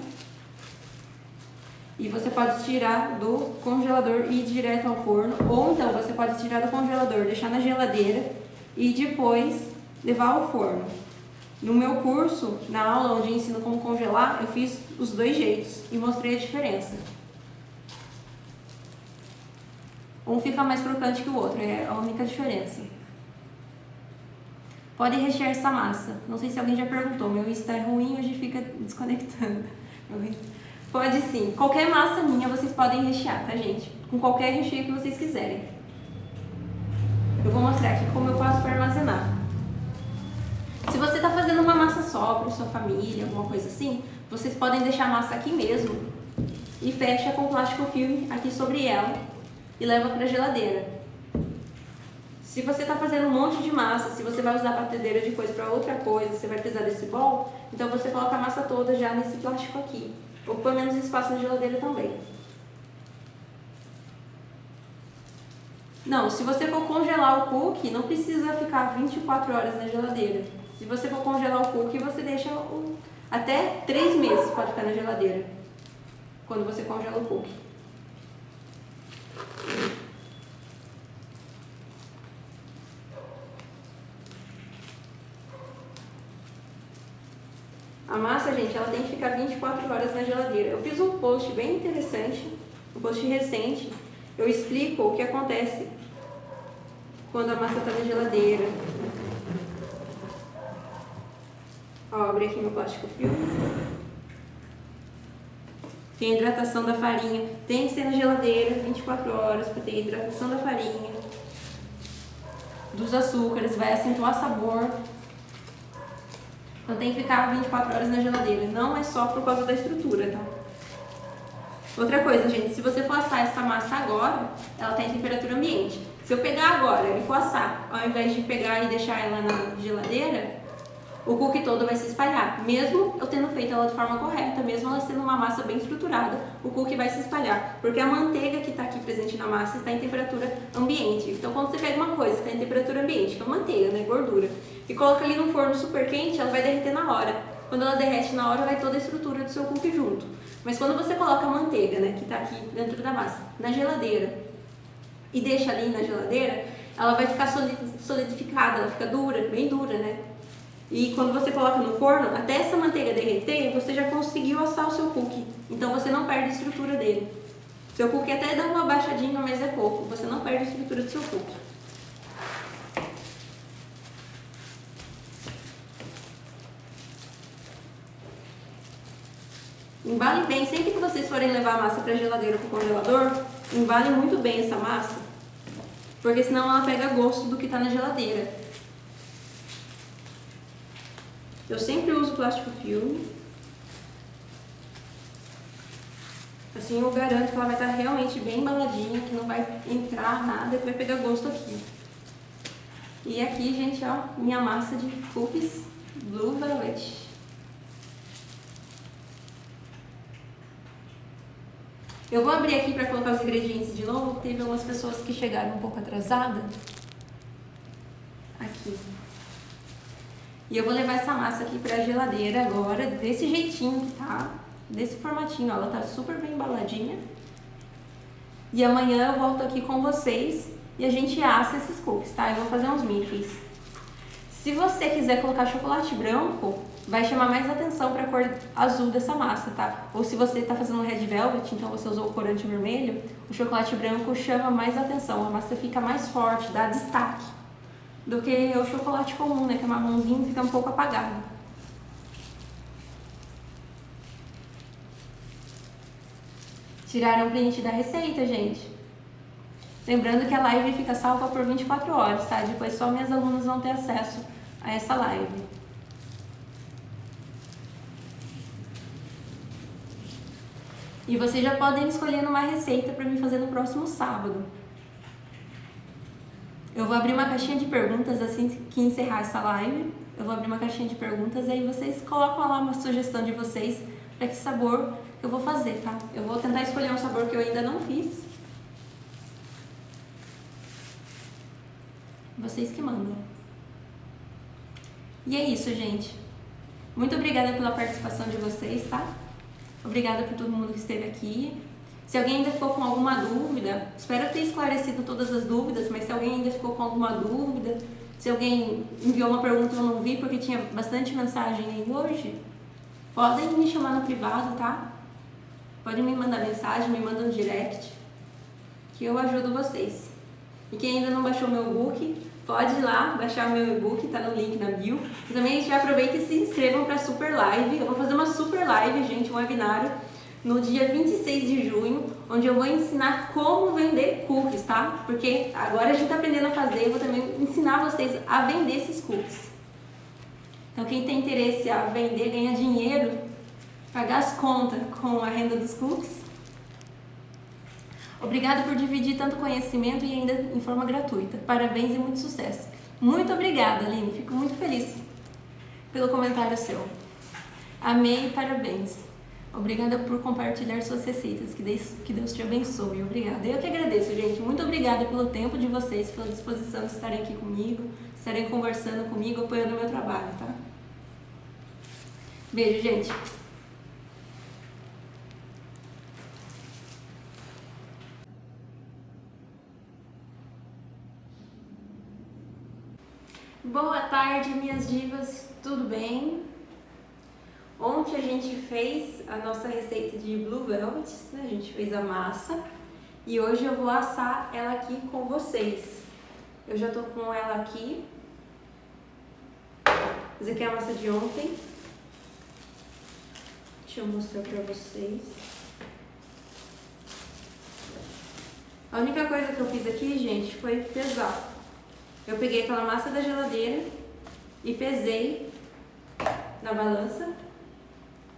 E você pode tirar do congelador e ir direto ao forno. Ou então você pode tirar do congelador, deixar na geladeira e depois levar ao forno. No meu curso, na aula onde eu ensino como congelar, eu fiz os dois jeitos e mostrei a diferença. Um fica mais crocante que o outro, é a única diferença. Pode rechear essa massa. Não sei se alguém já perguntou, meu Insta é ruim, hoje fica desconectando. Pode sim. Qualquer massa minha vocês podem rechear, tá, gente? Com qualquer recheio que vocês quiserem. Eu vou mostrar aqui como eu faço para armazenar. Se você está fazendo uma massa só para sua família, alguma coisa assim, vocês podem deixar a massa aqui mesmo e fecha com plástico filme aqui sobre ela e leva para a geladeira. Se você está fazendo um monte de massa, se você vai usar a batedeira depois para outra coisa, você vai precisar desse bol, então você coloca a massa toda já nesse plástico aqui. Ocupa menos espaço na geladeira também. Não, se você for congelar o cookie, não precisa ficar 24 horas na geladeira. Se você for congelar o cookie, você deixa até 3 meses pode ficar na geladeira, quando você congela o cookie. A massa, gente, ela tem que ficar 24 horas na geladeira. Eu fiz um post bem interessante, um post recente. Eu explico o que acontece quando a massa está na geladeira. Ó, abri aqui meu plástico filme. Tem a hidratação da farinha. Tem que ser na geladeira 24 horas para ter a hidratação da farinha, dos açúcares, vai acentuar sabor. Então tem que ficar 24 horas na geladeira. Não é só por causa da estrutura, tá? Outra coisa, gente, se você for assar essa massa agora, ela está em temperatura ambiente. Se eu pegar agora e for assar, ao invés de pegar e deixar ela na geladeira, o cookie todo vai se espalhar. Mesmo eu tendo feito ela de forma correta, mesmo ela sendo uma massa bem estruturada, o cookie vai se espalhar. Porque a manteiga que está aqui presente na massa está em temperatura ambiente. Então quando você pega uma coisa que está em temperatura ambiente, que é manteiga, né, gordura, e coloca ali num forno super quente, ela vai derreter na hora. Quando ela derrete na hora, vai toda a estrutura do seu cookie junto. Mas quando você coloca a manteiga, né, que está aqui dentro da massa, na geladeira, e deixa ali na geladeira, ela vai ficar solidificada, ela fica dura, bem dura, né? E quando você coloca no forno, até essa manteiga derreter, você já conseguiu assar o seu cookie. Então você não perde a estrutura dele. Seu cookie até dá uma baixadinha, mas é pouco. Você não perde a estrutura do seu cookie. Embale bem, sempre que vocês forem levar a massa para a geladeira para o congelador, embale muito bem essa massa, porque senão ela pega gosto do que está na geladeira. Eu sempre uso plástico filme. Assim eu garanto que ela vai estar realmente bem embaladinha, que não vai entrar nada, que vai pegar gosto aqui. E aqui, gente, ó, minha massa de cookies Blue Velvet. Eu vou abrir aqui para colocar os ingredientes de novo. Teve algumas pessoas que chegaram um pouco atrasadas. Aqui. E eu vou levar essa massa aqui para a geladeira agora, desse jeitinho que tá, desse formatinho, ó, ela tá super bem embaladinha. E amanhã eu volto aqui com vocês e a gente assa esses cookies, tá? Eu vou fazer uns mickeys. Se você quiser colocar chocolate branco, vai chamar mais atenção para a cor azul dessa massa, tá? Ou se você está fazendo red velvet, então você usou o corante vermelho, o chocolate branco chama mais atenção, a massa fica mais forte, dá destaque, do que o chocolate comum, né? Que é marronzinho e fica um pouco apagado. Tiraram o print da receita, gente. Lembrando que a live fica salva por 24 horas, tá? Depois só minhas alunas vão ter acesso a essa live. E vocês já podem escolher uma receita para mim fazer no próximo sábado. Eu vou abrir uma caixinha de perguntas assim que encerrar essa live. Eu vou abrir uma caixinha de perguntas e aí vocês colocam lá uma sugestão de vocês para que sabor eu vou fazer, tá? Eu vou tentar escolher um sabor que eu ainda não fiz. Vocês que mandam. E é isso, gente. Muito obrigada pela participação de vocês, tá? Obrigada por todo mundo que esteve aqui. Se alguém ainda ficou com alguma dúvida, espero ter esclarecido todas as dúvidas, mas se alguém ainda ficou com alguma dúvida, se alguém enviou uma pergunta e eu não vi porque tinha bastante mensagem aí hoje, podem me chamar no privado, tá? Podem me mandar mensagem, me mandam um direct, que eu ajudo vocês. E quem ainda não baixou meu e-book, pode ir lá baixar o meu e-book, tá no link na bio. E também já aproveita e se inscrevam para Super Live. Eu vou fazer uma Super Live, gente, um webinário, no dia 26 de junho, onde eu vou ensinar como vender cookies, tá? Porque agora a gente tá aprendendo a fazer, eu vou também ensinar vocês a vender esses cookies. Então quem tem interesse a vender, ganhar dinheiro, pagar as contas com a renda dos cookies, obrigada por dividir tanto conhecimento e ainda em forma gratuita. Parabéns e muito sucesso. Muito obrigada, Aline. Fico muito feliz pelo comentário seu. Amei e parabéns. Obrigada por compartilhar suas receitas. Que Deus te abençoe. Obrigada. Eu que agradeço, gente. Muito obrigada pelo tempo de vocês, pela disposição de estarem aqui comigo, de estarem conversando comigo, apoiando o meu trabalho, tá? Beijo, gente. Boa tarde, minhas divas. Tudo bem? Ontem a gente fez a nossa receita de Blue Velvet, né? A gente fez a massa e hoje eu vou assar ela aqui com vocês. Eu já tô com ela aqui. Essa aqui é a massa de ontem. Deixa eu mostrar pra vocês. A única coisa que eu fiz aqui, gente, foi pesar. Eu peguei aquela massa da geladeira e pesei na balança.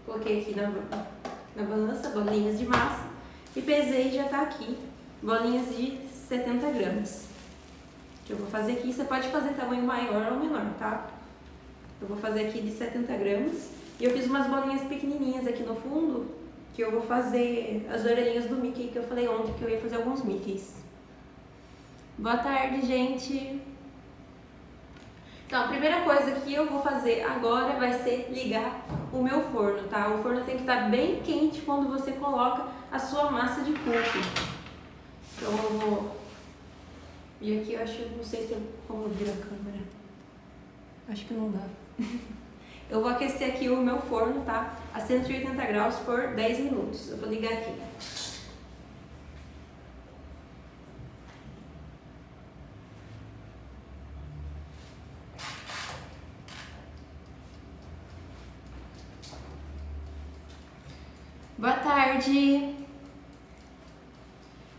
Coloquei aqui na balança bolinhas de massa e pesei e já tá aqui bolinhas de 70 gramas. Que eu vou fazer aqui, você pode fazer tamanho maior ou menor, tá? Eu vou fazer aqui de 70 gramas e eu fiz umas bolinhas pequenininhas aqui no fundo que eu vou fazer as orelhinhas do Mickey que eu falei ontem que eu ia fazer alguns Mickeys. Boa tarde, gente! Então, a primeira coisa que eu vou fazer agora vai ser ligar o meu forno, tá? O forno tem que estar bem quente quando você coloca a sua massa de cookie. Então, eu vou... E aqui eu acho, não sei se eu como vir a câmera. Acho que não dá. Eu vou aquecer aqui o meu forno, tá? A 180 graus por 10 minutos. Eu vou ligar aqui. Boa tarde!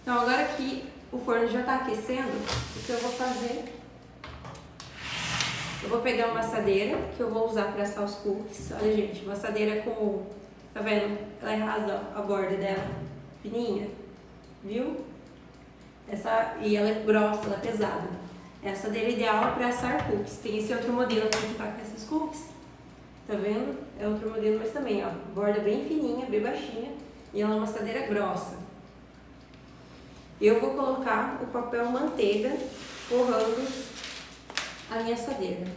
Então, agora que o forno já está aquecendo, o que eu vou fazer? Eu vou pegar uma assadeira que eu vou usar para assar os cookies. Olha, gente, uma assadeira com... Tá vendo? Ela é rasa, a borda dela, fininha, viu? E ela é grossa, ela é pesada. É a assadeira ideal para assar cookies. Tem esse outro modelo aqui que tá com esses cookies. Tá vendo? É outro modelo, mas também, ó, borda bem fininha, bem baixinha, e ela é uma assadeira grossa. Eu vou colocar o papel manteiga forrando a minha assadeira.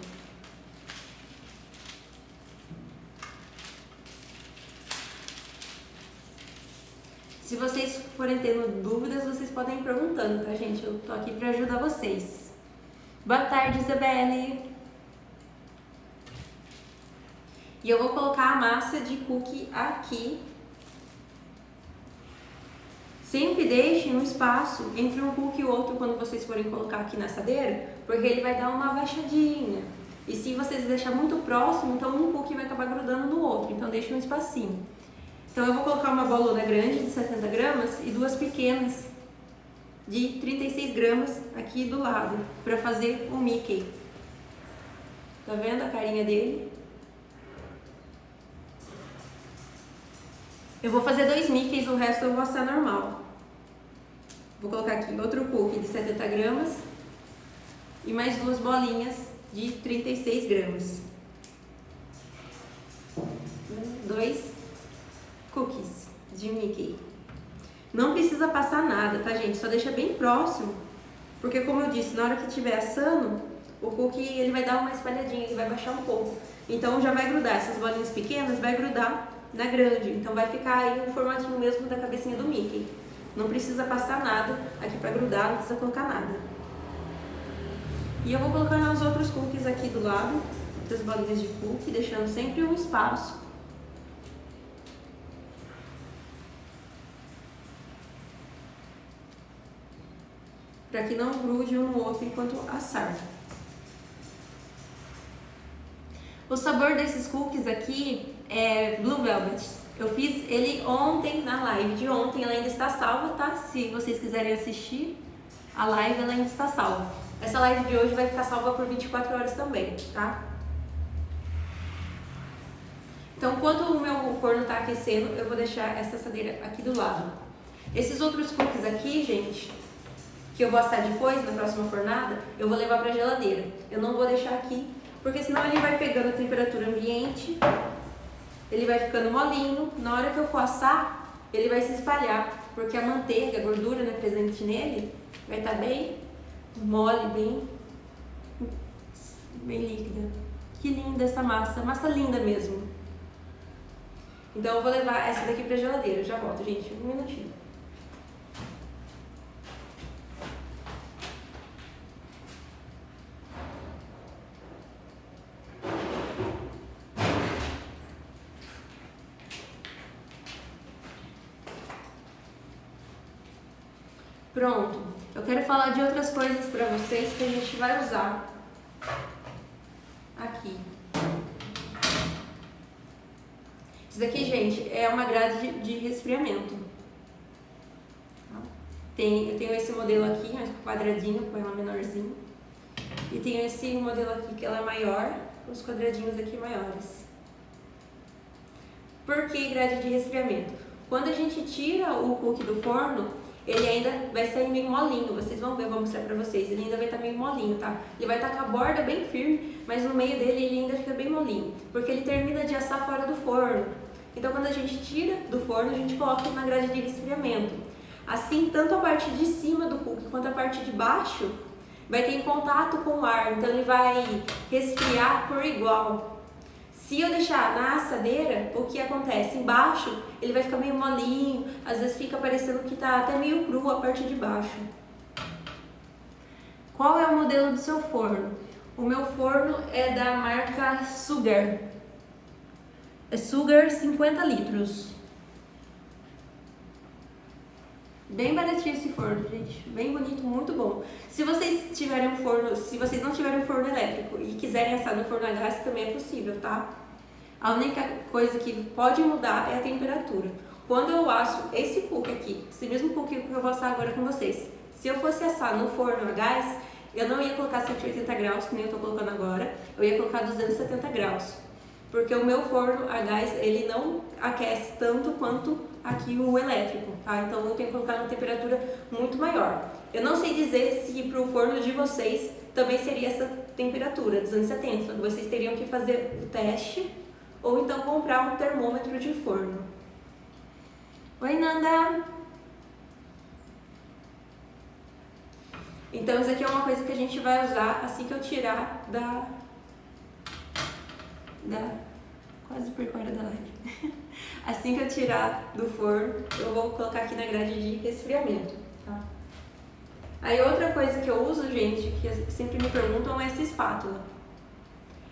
Se vocês forem tendo dúvidas, vocês podem ir perguntando, tá, gente? Eu tô aqui para ajudar vocês. Boa tarde, Isabelle! E eu vou colocar a massa de cookie aqui. Sempre deixem um espaço entre um cookie e o outro quando vocês forem colocar aqui na assadeira, porque ele vai dar uma baixadinha. E se vocês deixarem muito próximo, então um cookie vai acabar grudando no outro. Então deixe um espacinho. Então eu vou colocar uma bolona grande de 70 gramas e duas pequenas de 36 gramas aqui do lado, para fazer o Mickey. Tá vendo a carinha dele? Eu vou fazer 2 Mickeys, o resto eu vou assar normal. Vou colocar aqui outro cookie de 70 gramas. e mais 2 bolinhas de 36 gramas. 2 cookies de Mickey. Não precisa passar nada, tá, gente? Só deixa bem próximo, porque como eu disse, na hora que estiver assando, o cookie ele vai dar uma espalhadinha, ele vai baixar um pouco. Então já vai grudar, essas bolinhas pequenas vai grudar na grande, então vai ficar aí no formatinho mesmo da cabecinha do Mickey. Não precisa passar nada aqui pra grudar, não precisa colocar nada. E eu vou colocando os outros cookies aqui do lado, outras bolinhas de cookie, deixando sempre um espaço. Para que não grude um no outro enquanto assar. O sabor desses cookies aqui é Blue Velvet. Eu fiz ele ontem na live de ontem, ela ainda está salva, tá? Se vocês quiserem assistir a live, ela ainda está salva. Essa live de hoje vai ficar salva por 24 horas também, tá? Então, enquanto o meu forno está aquecendo, eu vou deixar essa assadeira aqui do lado. Esses outros cookies aqui, gente, que eu vou assar depois, na próxima fornada, eu vou levar para a geladeira. Eu não vou deixar aqui, porque senão ele vai pegando a temperatura ambiente, ele vai ficando molinho. Na hora que eu for assar, ele vai se espalhar, porque a manteiga, a gordura, né, presente nele, vai estar bem mole, bem líquida. Que linda essa massa linda mesmo. Então eu vou levar essa daqui para a geladeira. Eu já volto, gente, um minutinho. Pronto, eu quero falar de outras coisas para vocês que a gente vai usar aqui. Isso daqui, gente, é uma grade de resfriamento. Eu tenho esse modelo aqui, quadradinho, com ela menorzinho. E tenho esse modelo aqui que ela é maior, os quadradinhos aqui maiores. Por que grade de resfriamento? Quando a gente tira o cookie do forno, ele ainda vai sair meio molinho, vocês vão ver, eu vou mostrar pra vocês, ele ainda vai estar meio molinho, tá? Ele vai estar com a borda bem firme, mas no meio dele ele ainda fica bem molinho, porque ele termina de assar fora do forno. Então quando a gente tira do forno, a gente coloca na grade de resfriamento. Assim, tanto a parte de cima do cookie quanto a parte de baixo vai ter em contato com o ar, então ele vai resfriar por igual. Se eu deixar na assadeira, o que acontece? Embaixo ele vai ficar meio molinho, às vezes fica parecendo que tá até meio cru a parte de baixo. Qual é o modelo do seu forno? O meu forno é da marca Sugar. É Sugar 50 litros. Bem baratinho esse forno, gente. Bem bonito, muito bom. Se vocês tiverem um forno, se vocês não tiverem um forno elétrico e quiserem assar no forno a gás, também é possível, tá? A única coisa que pode mudar é a temperatura. Quando eu asso esse cookie aqui, esse mesmo cookie que eu vou assar agora com vocês, se eu fosse assar no forno a gás, eu não ia colocar 180 graus, que nem eu tô colocando agora, eu ia colocar 270 graus. Porque o meu forno a gás, ele não aquece tanto quanto aqui o elétrico, tá? Então eu tenho que colocar uma temperatura muito maior. Eu não sei dizer se para o forno de vocês também seria essa temperatura, 270. Vocês teriam que fazer o teste ou então comprar um termômetro de forno. Oi, Nanda! Então isso aqui é uma coisa que a gente vai usar assim que eu tirar quase por fora da live. Assim que eu tirar do forno, eu vou colocar aqui na grade de resfriamento, tá? Aí outra coisa que eu uso, gente, que sempre me perguntam, é essa espátula.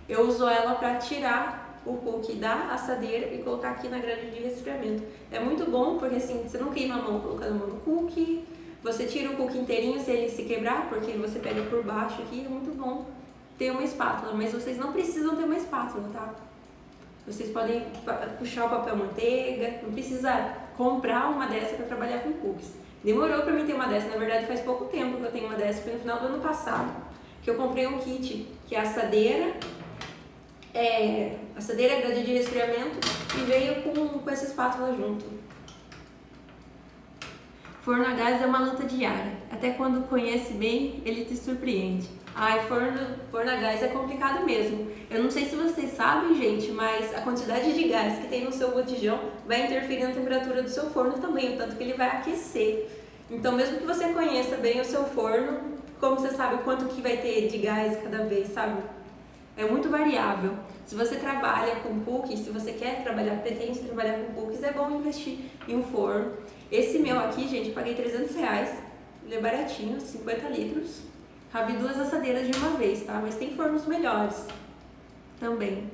Eu uso ela para tirar o cookie da assadeira e colocar aqui na grade de resfriamento. É muito bom porque assim, você não queima a mão colocando a mão no cookie, você tira o cookie inteirinho se ele se quebrar, porque você pega por baixo aqui, é muito bom ter uma espátula, mas vocês não precisam ter uma espátula, tá? Vocês podem puxar o papel manteiga, não precisa comprar uma dessa para trabalhar com cookies. Demorou para mim ter uma dessa, na verdade faz pouco tempo que eu tenho uma dessa, foi no final do ano passado, que eu comprei um kit, que é assadeira, grade de resfriamento e veio com essa espátula junto. Forno a gás é uma luta diária, até quando conhece bem, ele te surpreende. Ai, forno a gás é complicado mesmo. Eu não sei se vocês sabem, gente, mas a quantidade de gás que tem no seu botijão vai interferir na temperatura do seu forno também, tanto que ele vai aquecer. Então, mesmo que você conheça bem o seu forno, como você sabe quanto que vai ter de gás cada vez, sabe? É muito variável. Se você trabalha com cookies, se você quer trabalhar, pretende trabalhar com cookies, é bom investir em um forno. Esse meu aqui, gente, eu paguei R$300, ele é baratinho, 50 litros. Cabe 2 assadeiras de uma vez, tá? Mas tem fornos melhores também.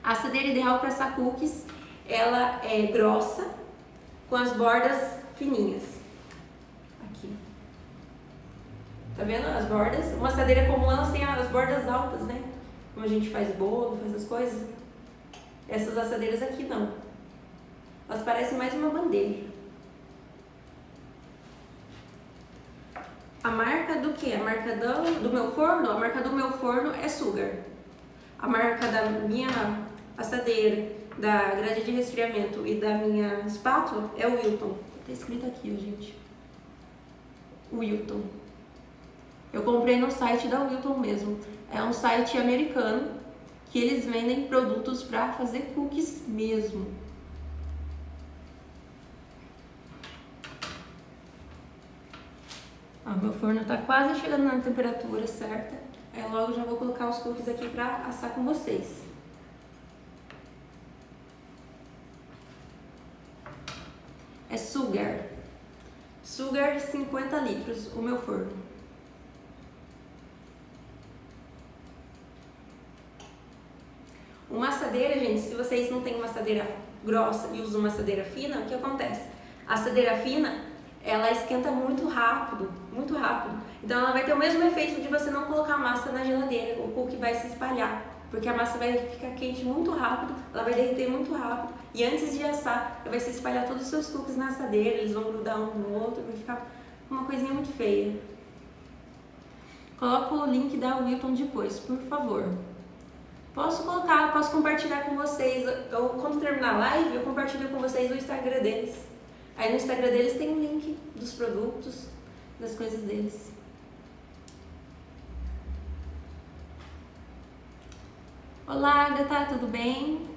A assadeira ideal para assar cookies, ela é grossa, com as bordas fininhas. Aqui. Tá vendo as bordas? Uma assadeira comum, elas têm as bordas altas, né? Como a gente faz bolo, faz as coisas. Essas assadeiras aqui não. Elas parecem mais uma bandeja. A marca do que? A marca do meu forno? A marca do meu forno é Sugar. A marca da minha assadeira, da grade de resfriamento e da minha espátula é o Wilton. Tá escrito aqui, ó, gente. Wilton. Eu comprei no site da Wilton mesmo. É um site americano que eles vendem produtos para fazer cookies mesmo. Meu forno tá quase chegando na temperatura certa. Aí logo já vou colocar os cookies aqui para assar com vocês. É Sugar. Sugar 50 litros, o meu forno. Uma assadeira, gente, se vocês não têm uma assadeira grossa e usam uma assadeira fina, o que acontece? A assadeira fina, ela esquenta muito rápido, muito rápido. Então ela vai ter o mesmo efeito de você não colocar a massa na geladeira, o cookie vai se espalhar, porque a massa vai ficar quente muito rápido, ela vai derreter muito rápido, e antes de assar, vai se espalhar todos os seus cookies na assadeira, eles vão grudar um no outro, vai ficar uma coisinha muito feia. Coloca o link da Wilton depois, por favor. Posso colocar, posso compartilhar com vocês, quando terminar a live, eu compartilho com vocês o Instagram deles. Aí no Instagram deles tem um link dos produtos, das coisas deles. Olá, Agatha, tudo bem?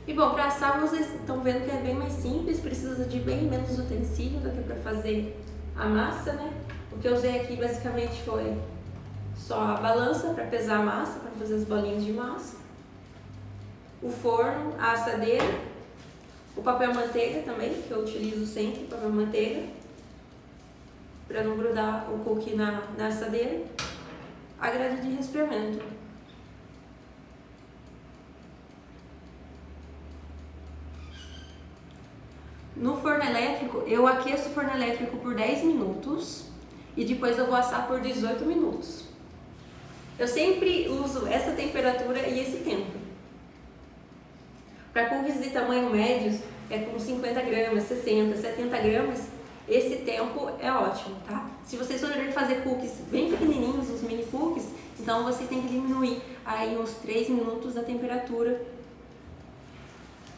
E bom, para assar vocês estão vendo que é bem mais simples, precisa de bem menos utensílio do que para fazer a massa, né? O que eu usei aqui basicamente foi só a balança para pesar a massa, para fazer as bolinhas de massa, o forno, a assadeira, o papel manteiga também, que eu utilizo sempre, papel manteiga, para não grudar o cookie na assadeira, a grade de resfriamento. No forno elétrico, eu aqueço o forno elétrico por 10 minutos e depois eu vou assar por 18 minutos. Eu sempre uso essa temperatura e esse tempo. Para cookies de tamanho médios, é com 50 gramas, 60, 70 gramas, esse tempo é ótimo, tá? Se vocês forem fazer cookies bem pequenininhos, os mini cookies, então vocês têm que diminuir aí uns 3 minutos a temperatura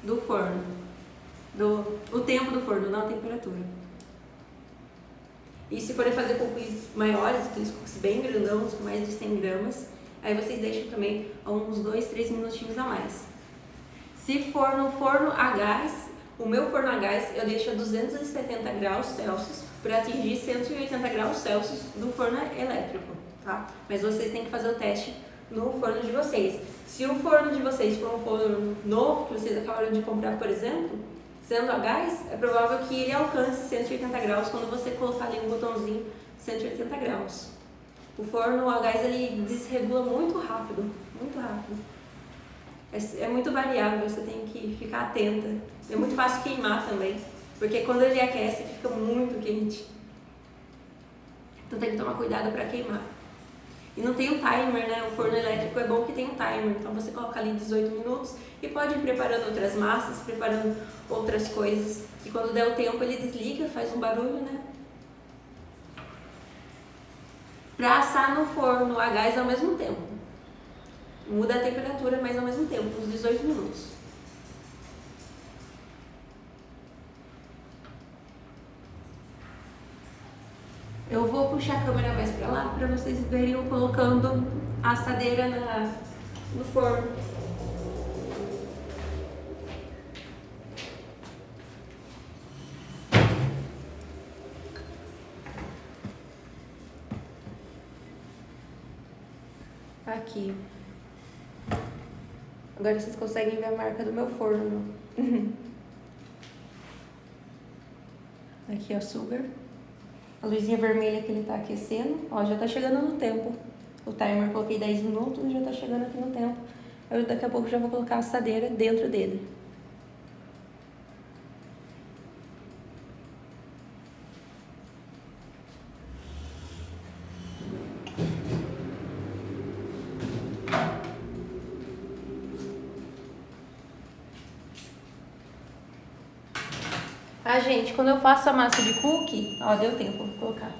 do forno. O tempo do forno, não a temperatura. E se forem fazer cookies maiores, aqueles cookies bem grandões, com mais de 100 gramas, aí vocês deixam também uns 2, 3 minutinhos a mais. Se for no forno a gás, o meu forno a gás eu deixo a 270 graus Celsius para atingir 180 graus Celsius do forno elétrico, tá? Mas vocês têm que fazer o teste no forno de vocês. Se o forno de vocês for um forno novo, que vocês acabaram de comprar, por exemplo, sendo a gás, é provável que ele alcance 180 graus quando você colocar ali um botãozinho 180 graus. O forno a gás ele desregula muito rápido, muito rápido. É muito variável, você tem que ficar atenta. É muito fácil queimar também, porque quando ele aquece fica muito quente. Então tem que tomar cuidado para queimar. E não tem um timer, né? O forno elétrico é bom que tem um timer, então você coloca ali 18 minutos e pode ir preparando outras massas, preparando outras coisas. E quando der o tempo ele desliga, faz um barulho, né? Para assar no forno a gás ao mesmo tempo. Muda a temperatura, mas ao mesmo tempo, uns 18 minutos. Eu vou puxar a câmera mais pra lá pra vocês verem eu colocando a assadeira no forno. Aqui. Agora vocês conseguem ver a marca do meu forno. Aqui o açúcar. A luzinha vermelha que ele tá aquecendo. Ó, já tá chegando no tempo. O timer eu coloquei 10 minutos e já tá chegando aqui no tempo. Eu daqui a pouco já vou colocar a assadeira dentro dele. Ah, gente, quando eu faço a massa de cookie, ó, deu tempo, vou colocar.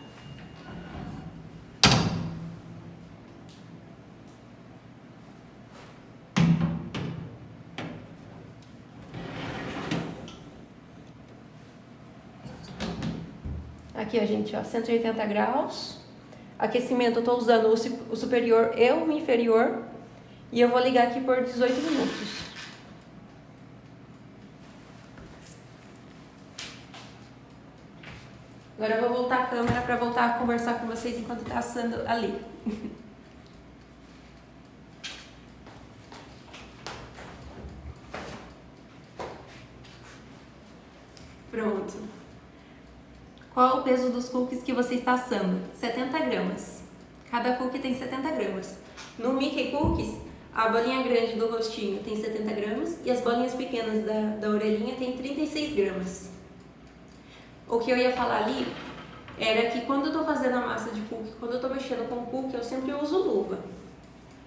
Aqui, ó, gente, ó, 180 graus. Aquecimento, eu tô usando o superior e o inferior. E eu vou ligar aqui por 18 minutos. Agora eu vou voltar a câmera para voltar a conversar com vocês enquanto tá assando ali. Pronto. Qual é o peso dos cookies que você está assando? 70 gramas. Cada cookie tem 70 gramas. No Mickey Cookies, a bolinha grande do rostinho tem 70 gramas e as bolinhas pequenas da orelhinha tem 36 gramas. O que eu ia falar ali era que quando eu tô fazendo a massa de cookie, quando eu tô mexendo com o cookie, eu sempre uso luva.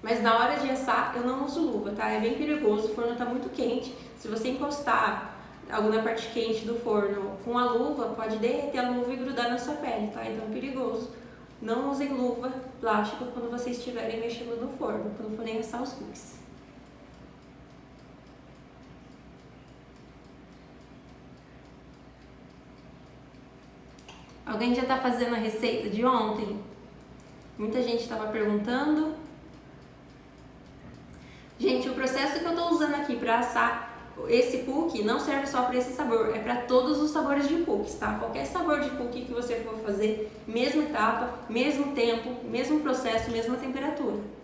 Mas na hora de assar, eu não uso luva, tá? É bem perigoso, o forno tá muito quente. Se você encostar alguma parte quente do forno com a luva, pode derreter a luva e grudar na sua pele, tá? Então é perigoso. Não usem luva plástica quando vocês estiverem mexendo no forno, quando forem assar os cookies. Alguém já tá fazendo a receita de ontem? Muita gente estava perguntando. Gente, o processo que eu tô usando aqui para assar esse cookie não serve só para esse sabor, é para todos os sabores de cookies, tá? Qualquer sabor de cookie que você for fazer, mesma etapa, mesmo tempo, mesmo processo, mesma temperatura.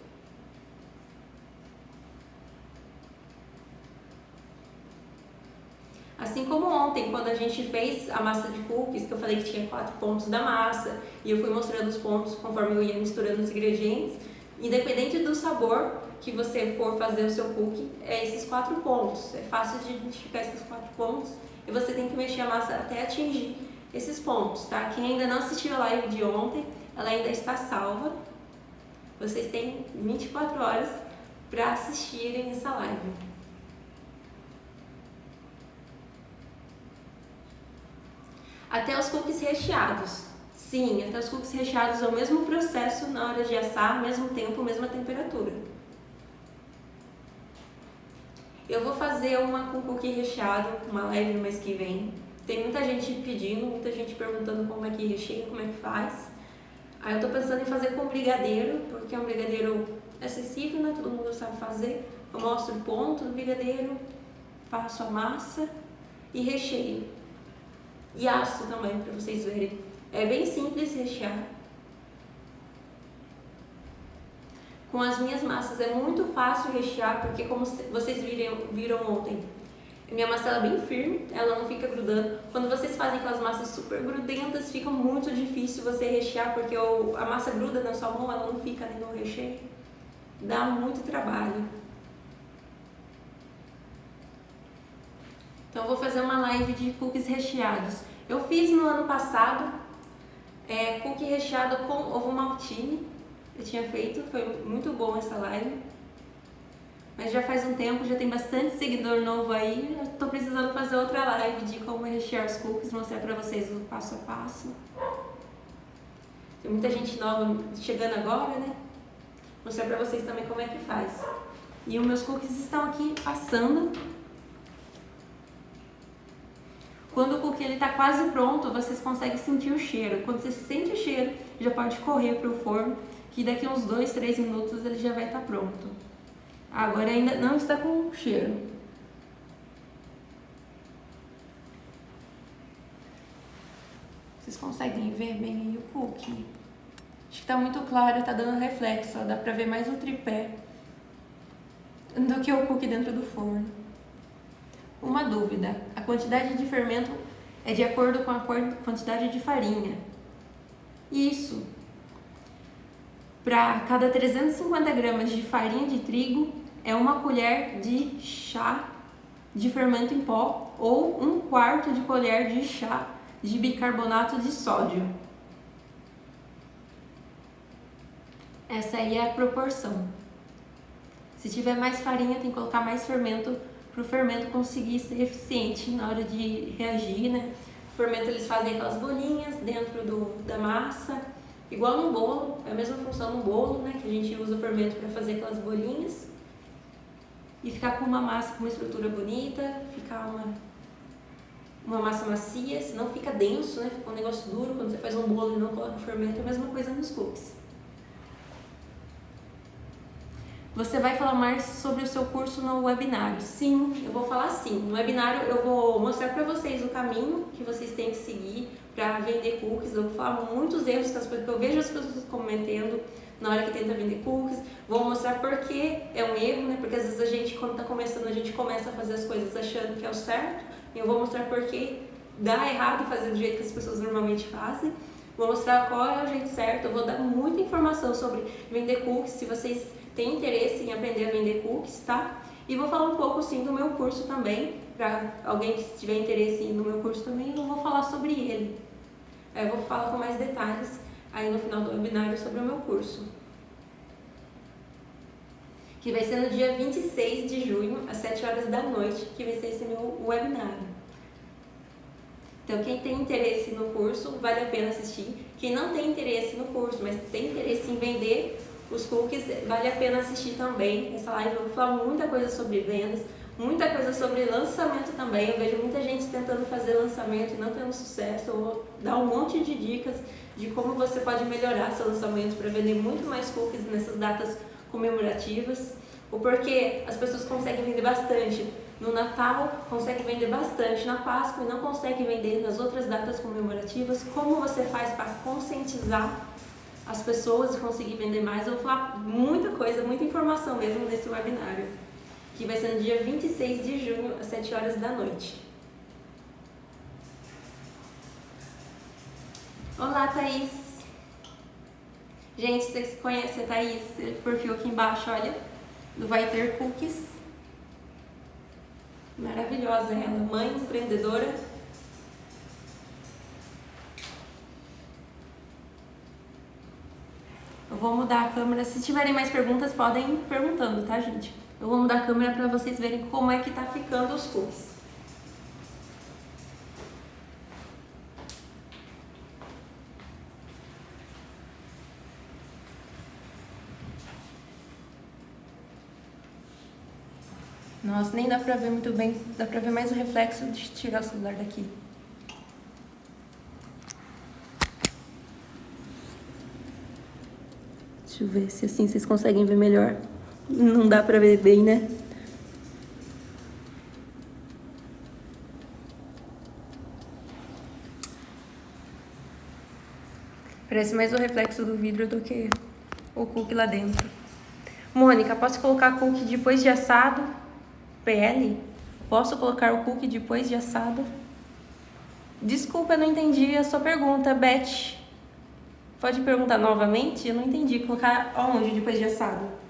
Assim como ontem, quando a gente fez a massa de cookies, que eu falei que tinha 4 pontos da massa, e eu fui mostrando os pontos conforme eu ia misturando os ingredientes, independente do sabor que você for fazer o seu cookie, é esses 4 pontos. É fácil de identificar esses 4 pontos e você tem que mexer a massa até atingir esses pontos, tá? Quem ainda não assistiu a live de ontem, ela ainda está salva. Vocês têm 24 horas para assistirem essa live. Até os cookies recheados. Sim, até os cookies recheados é o mesmo processo na hora de assar, mesmo tempo, mesma temperatura. Eu vou fazer uma com cookie recheado, uma live no mês que vem. Tem muita gente pedindo, muita gente perguntando como é que recheia, como é que faz. Aí eu tô pensando em fazer com brigadeiro, porque é um brigadeiro acessível, né? Todo mundo sabe fazer. Eu mostro o ponto do brigadeiro, faço a massa e recheio. E asso também, para vocês verem. É bem simples rechear. Com as minhas massas é muito fácil rechear, porque como vocês viram ontem, minha massa ela é bem firme, ela não fica grudando. Quando vocês fazem aquelas massas super grudentas, fica muito difícil você rechear, porque a massa gruda na sua mão, ela não fica ali no recheio. Dá muito trabalho. Então eu vou fazer uma live de cookies recheados. Eu fiz no ano passado cookie recheado com ovo maltine. Eu tinha feito, foi muito bom essa live. Mas já faz um tempo, já tem bastante seguidor novo aí. Eu tô precisando fazer outra live de como rechear os cookies, mostrar pra vocês o passo a passo. Tem muita gente nova chegando agora, né? Mostrar pra vocês também como é que faz. E os meus cookies estão aqui assando. Quando o cookie ele tá quase pronto, vocês conseguem sentir o cheiro. Quando você sente o cheiro, já pode correr para o forno, que daqui uns 2, 3 minutos ele já vai estar pronto. Agora ainda não está com cheiro. Vocês conseguem ver bem aí o cookie? Acho que tá muito claro, tá dando reflexo, ó. Dá pra ver mais o tripé do que o cookie dentro do forno. Uma dúvida, a quantidade de fermento é de acordo com a quantidade de farinha. Isso. Para cada 350 gramas de farinha de trigo, é 1 colher de chá de fermento em pó ou 1/4 de colher de chá de bicarbonato de sódio. Essa aí é a proporção. Se tiver mais farinha, tem que colocar mais fermento para o fermento conseguir ser eficiente na hora de reagir, né? O fermento eles fazem aquelas bolinhas dentro da massa, igual no bolo, é a mesma função no bolo, né? Que a gente usa o fermento para fazer aquelas bolinhas e ficar com uma massa com uma estrutura bonita, ficar uma massa macia, senão fica denso, né? Fica um negócio duro quando você faz um bolo e não coloca o fermento, é a mesma coisa nos cookies. Você vai falar mais sobre o seu curso no webinário? Sim, eu vou falar sim. No webinário eu vou mostrar para vocês o caminho que vocês têm que seguir para vender cookies. Eu vou falar muitos erros que eu vejo as pessoas cometendo na hora que tenta vender cookies. Vou mostrar por que é um erro, né? Porque às vezes a gente, quando está começando, a gente começa a fazer as coisas achando que é o certo. E eu vou mostrar por que dá errado fazer do jeito que as pessoas normalmente fazem. Vou mostrar qual é o jeito certo. Eu vou dar muita informação sobre vender cookies, se vocês tem interesse em aprender a vender cookies, tá? E vou falar um pouco sim do meu curso também, para alguém que tiver interesse no meu curso também, eu vou falar sobre ele. Eu vou falar com mais detalhes aí no final do webinário sobre o meu curso. Que vai ser no dia 26 de junho, às 7 horas da noite, que vai ser esse meu webinário. Então, quem tem interesse no curso, vale a pena assistir. Quem não tem interesse no curso, mas tem interesse em vender os cookies, vale a pena assistir também. Essa live eu vou falar muita coisa sobre vendas, muita coisa sobre lançamento também. Eu vejo muita gente tentando fazer lançamento e não tendo sucesso. Eu vou dar um monte de dicas de como você pode melhorar seu lançamento para vender muito mais cookies nessas datas comemorativas. O porquê as pessoas conseguem vender bastante no Natal, conseguem vender bastante na Páscoa e não conseguem vender nas outras datas comemorativas. Como você faz para conscientizar as pessoas e conseguir vender mais? Eu vou falar muita coisa, muita informação mesmo nesse webinário, que vai ser no dia 26 de junho, às 7 horas da noite. Olá, Thaís! Gente, vocês conhecem a Thaís? O perfil aqui embaixo, olha, do Vai Ter Cookies. Maravilhosa ela, mãe empreendedora. Eu vou mudar a câmera. Se tiverem mais perguntas, podem ir perguntando, tá, gente? Eu vou mudar a câmera para vocês verem como é que tá ficando os cookies. Nossa, nem dá pra ver muito bem. Dá pra ver mais o reflexo. Deixa eu tirar o celular daqui. Deixa eu ver se assim vocês conseguem ver melhor. Não dá pra ver bem, né? Parece mais o reflexo do vidro do que o cookie lá dentro. Mônica, posso colocar cookie depois de assado? PL? Posso colocar o cookie depois de assado? Desculpa, eu não entendi a sua pergunta, Beth. Pode perguntar novamente? Eu não entendi. Colocar aonde depois de assado?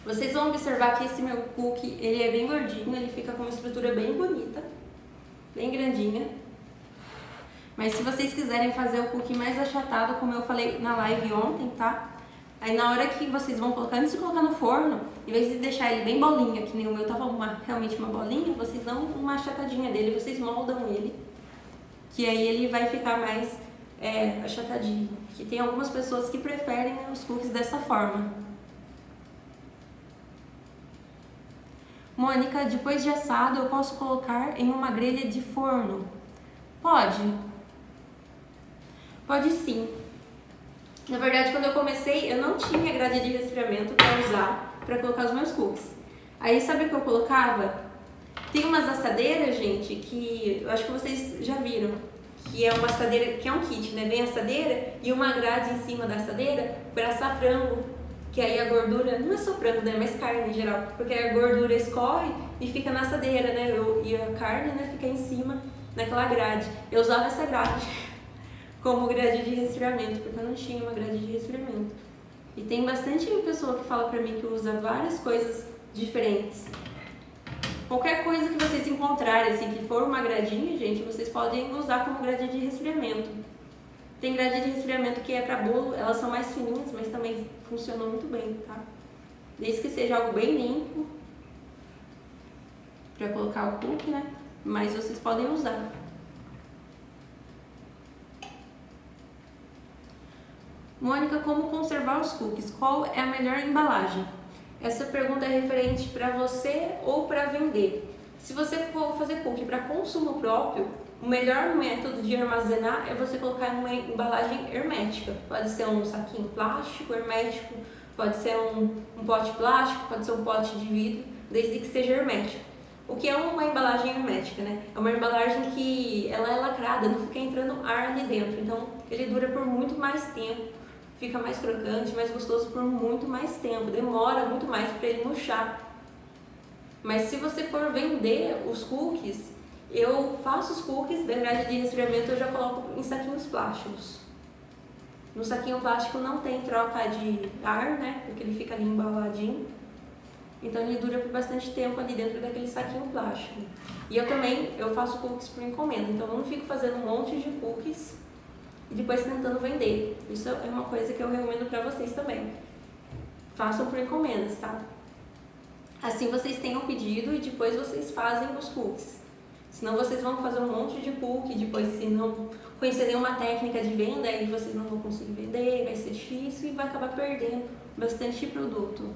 Vocês vão observar que esse meu cookie, ele é bem gordinho, ele fica com uma estrutura bem bonita, bem grandinha. Mas se vocês quiserem fazer o cookie mais achatado, como eu falei na live ontem, tá? Aí na hora que vocês vão colocar, antes de colocar no forno, em vez de deixar ele bem bolinha, que nem o meu tava realmente uma bolinha, vocês dão uma achatadinha dele, vocês moldam ele, que aí ele vai ficar mais achatadinho. Que tem algumas pessoas que preferem os cookies dessa forma. Mônica, depois de assado eu posso colocar em uma grelha de forno? Pode? Pode sim. Na verdade, quando eu comecei, eu não tinha grade de resfriamento para usar para colocar os meus cookies. Aí, sabe o que eu colocava? Tem umas assadeiras, gente, que eu acho que vocês já viram, que é uma assadeira, que é um kit, né? Vem a assadeira e uma grade em cima da assadeira para assar frango, que aí a gordura, não é só frango, né? Mas carne em geral, porque a gordura escorre e fica na assadeira, né? E a carne, né, fica em cima naquela grade. Eu usava essa grade como grade de resfriamento, porque eu não tinha uma grade de resfriamento. E tem bastante pessoa que fala pra mim que usa várias coisas diferentes. Qualquer coisa que vocês encontrarem, assim, que for uma gradinha, gente, vocês podem usar como grade de resfriamento. Tem grade de resfriamento que é pra bolo, elas são mais fininhas, mas também funcionam muito bem, tá? Desde que seja algo bem limpo, pra colocar o cookie, né? Mas vocês podem usar. Mônica, como conservar os cookies? Qual é a melhor embalagem? Essa pergunta é referente para você ou para vender. Se você for fazer cookie para consumo próprio, o melhor método de armazenar é você colocar em uma embalagem hermética. Pode ser um saquinho plástico hermético, pode ser um pote plástico, pode ser um pote de vidro, desde que seja hermético. O que é uma embalagem hermética, né? É uma embalagem que ela é lacrada, não fica entrando ar ali dentro, então ele dura por muito mais tempo. Fica mais crocante, mais gostoso por muito mais tempo, demora muito mais para ele murchar. Mas se você for vender os cookies, eu faço os cookies da grade de resfriamento, eu já coloco em saquinhos plásticos. No saquinho plástico não tem troca de ar, né? Porque ele fica ali embaladinho. Então ele dura por bastante tempo ali dentro daquele saquinho plástico. E eu faço cookies por encomenda, então eu não fico fazendo um monte de cookies e depois tentando vender. Isso é uma coisa que eu recomendo para vocês também. Façam por encomendas, tá? Assim vocês têm um pedido e depois vocês fazem os cookies. Senão vocês vão fazer um monte de cookie, depois se não conhecer nenhuma técnica de venda, aí vocês não vão conseguir vender, vai ser difícil e vai acabar perdendo bastante produto.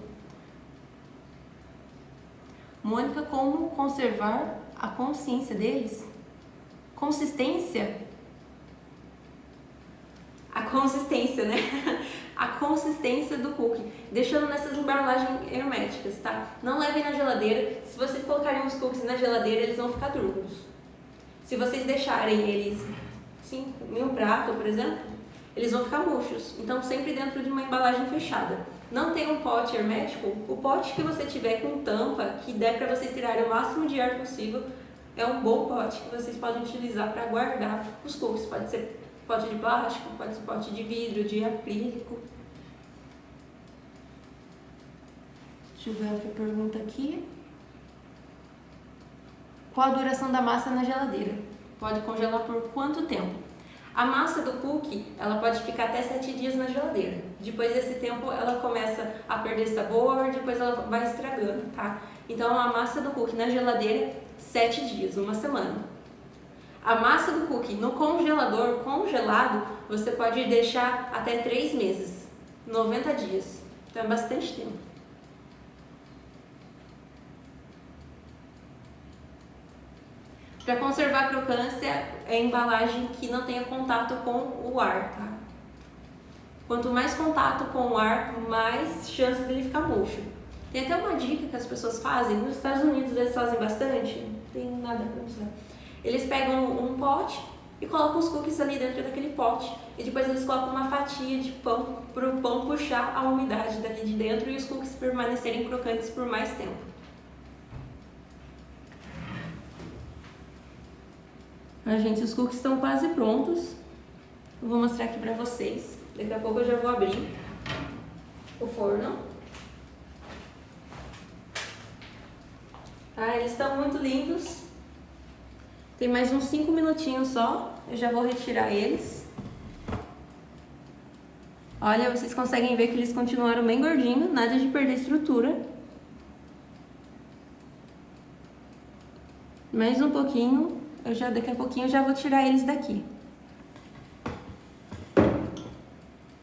Mônica, como conservar a consciência deles? Consistência? A consistência, né? A consistência do cookie, deixando nessas embalagens herméticas, tá? Não levem na geladeira. Se vocês colocarem os cookies na geladeira, eles vão ficar duros. Se vocês deixarem eles assim, em um prato, por exemplo, eles vão ficar murchos. Então, sempre dentro de uma embalagem fechada. Não tem um pote hermético? O pote que você tiver com tampa, que der para vocês tirarem o máximo de ar possível, é um bom pote que vocês podem utilizar para guardar os cookies. Pode ser pote de plástico, pode ser pote de vidro, de acrílico. Deixa eu ver outra pergunta aqui. Qual a duração da massa na geladeira? Pode congelar por quanto tempo? A massa do cookie, ela pode ficar até 7 dias na geladeira. Depois desse tempo, ela começa a perder sabor, depois ela vai estragando, tá? Então, a massa do cookie na geladeira, 7 dias, uma semana. A massa do cookie no congelador, congelado, você pode deixar até 3 meses, 90 dias. Então é bastante tempo. Para conservar a crocância, é embalagem que não tenha contato com o ar, tá? Quanto mais contato com o ar, mais chance dele ficar murcho. Tem até uma dica que as pessoas fazem, nos Estados Unidos eles fazem bastante, não tem nada para mostrar. Eles pegam um pote e colocam os cookies ali dentro daquele pote. E depois eles colocam uma fatia de pão para o pão puxar a umidade dali de dentro e os cookies permanecerem crocantes por mais tempo. Gente, os cookies estão quase prontos. Eu vou mostrar aqui pra vocês. Daqui a pouco eu já vou abrir o forno. Tá, eles estão muito lindos. Tem mais uns 5 minutinhos só. Eu já vou retirar eles. Olha, vocês conseguem ver que eles continuaram bem gordinhos, nada de perder estrutura. Mais um pouquinho, daqui a pouquinho eu já vou tirar eles daqui.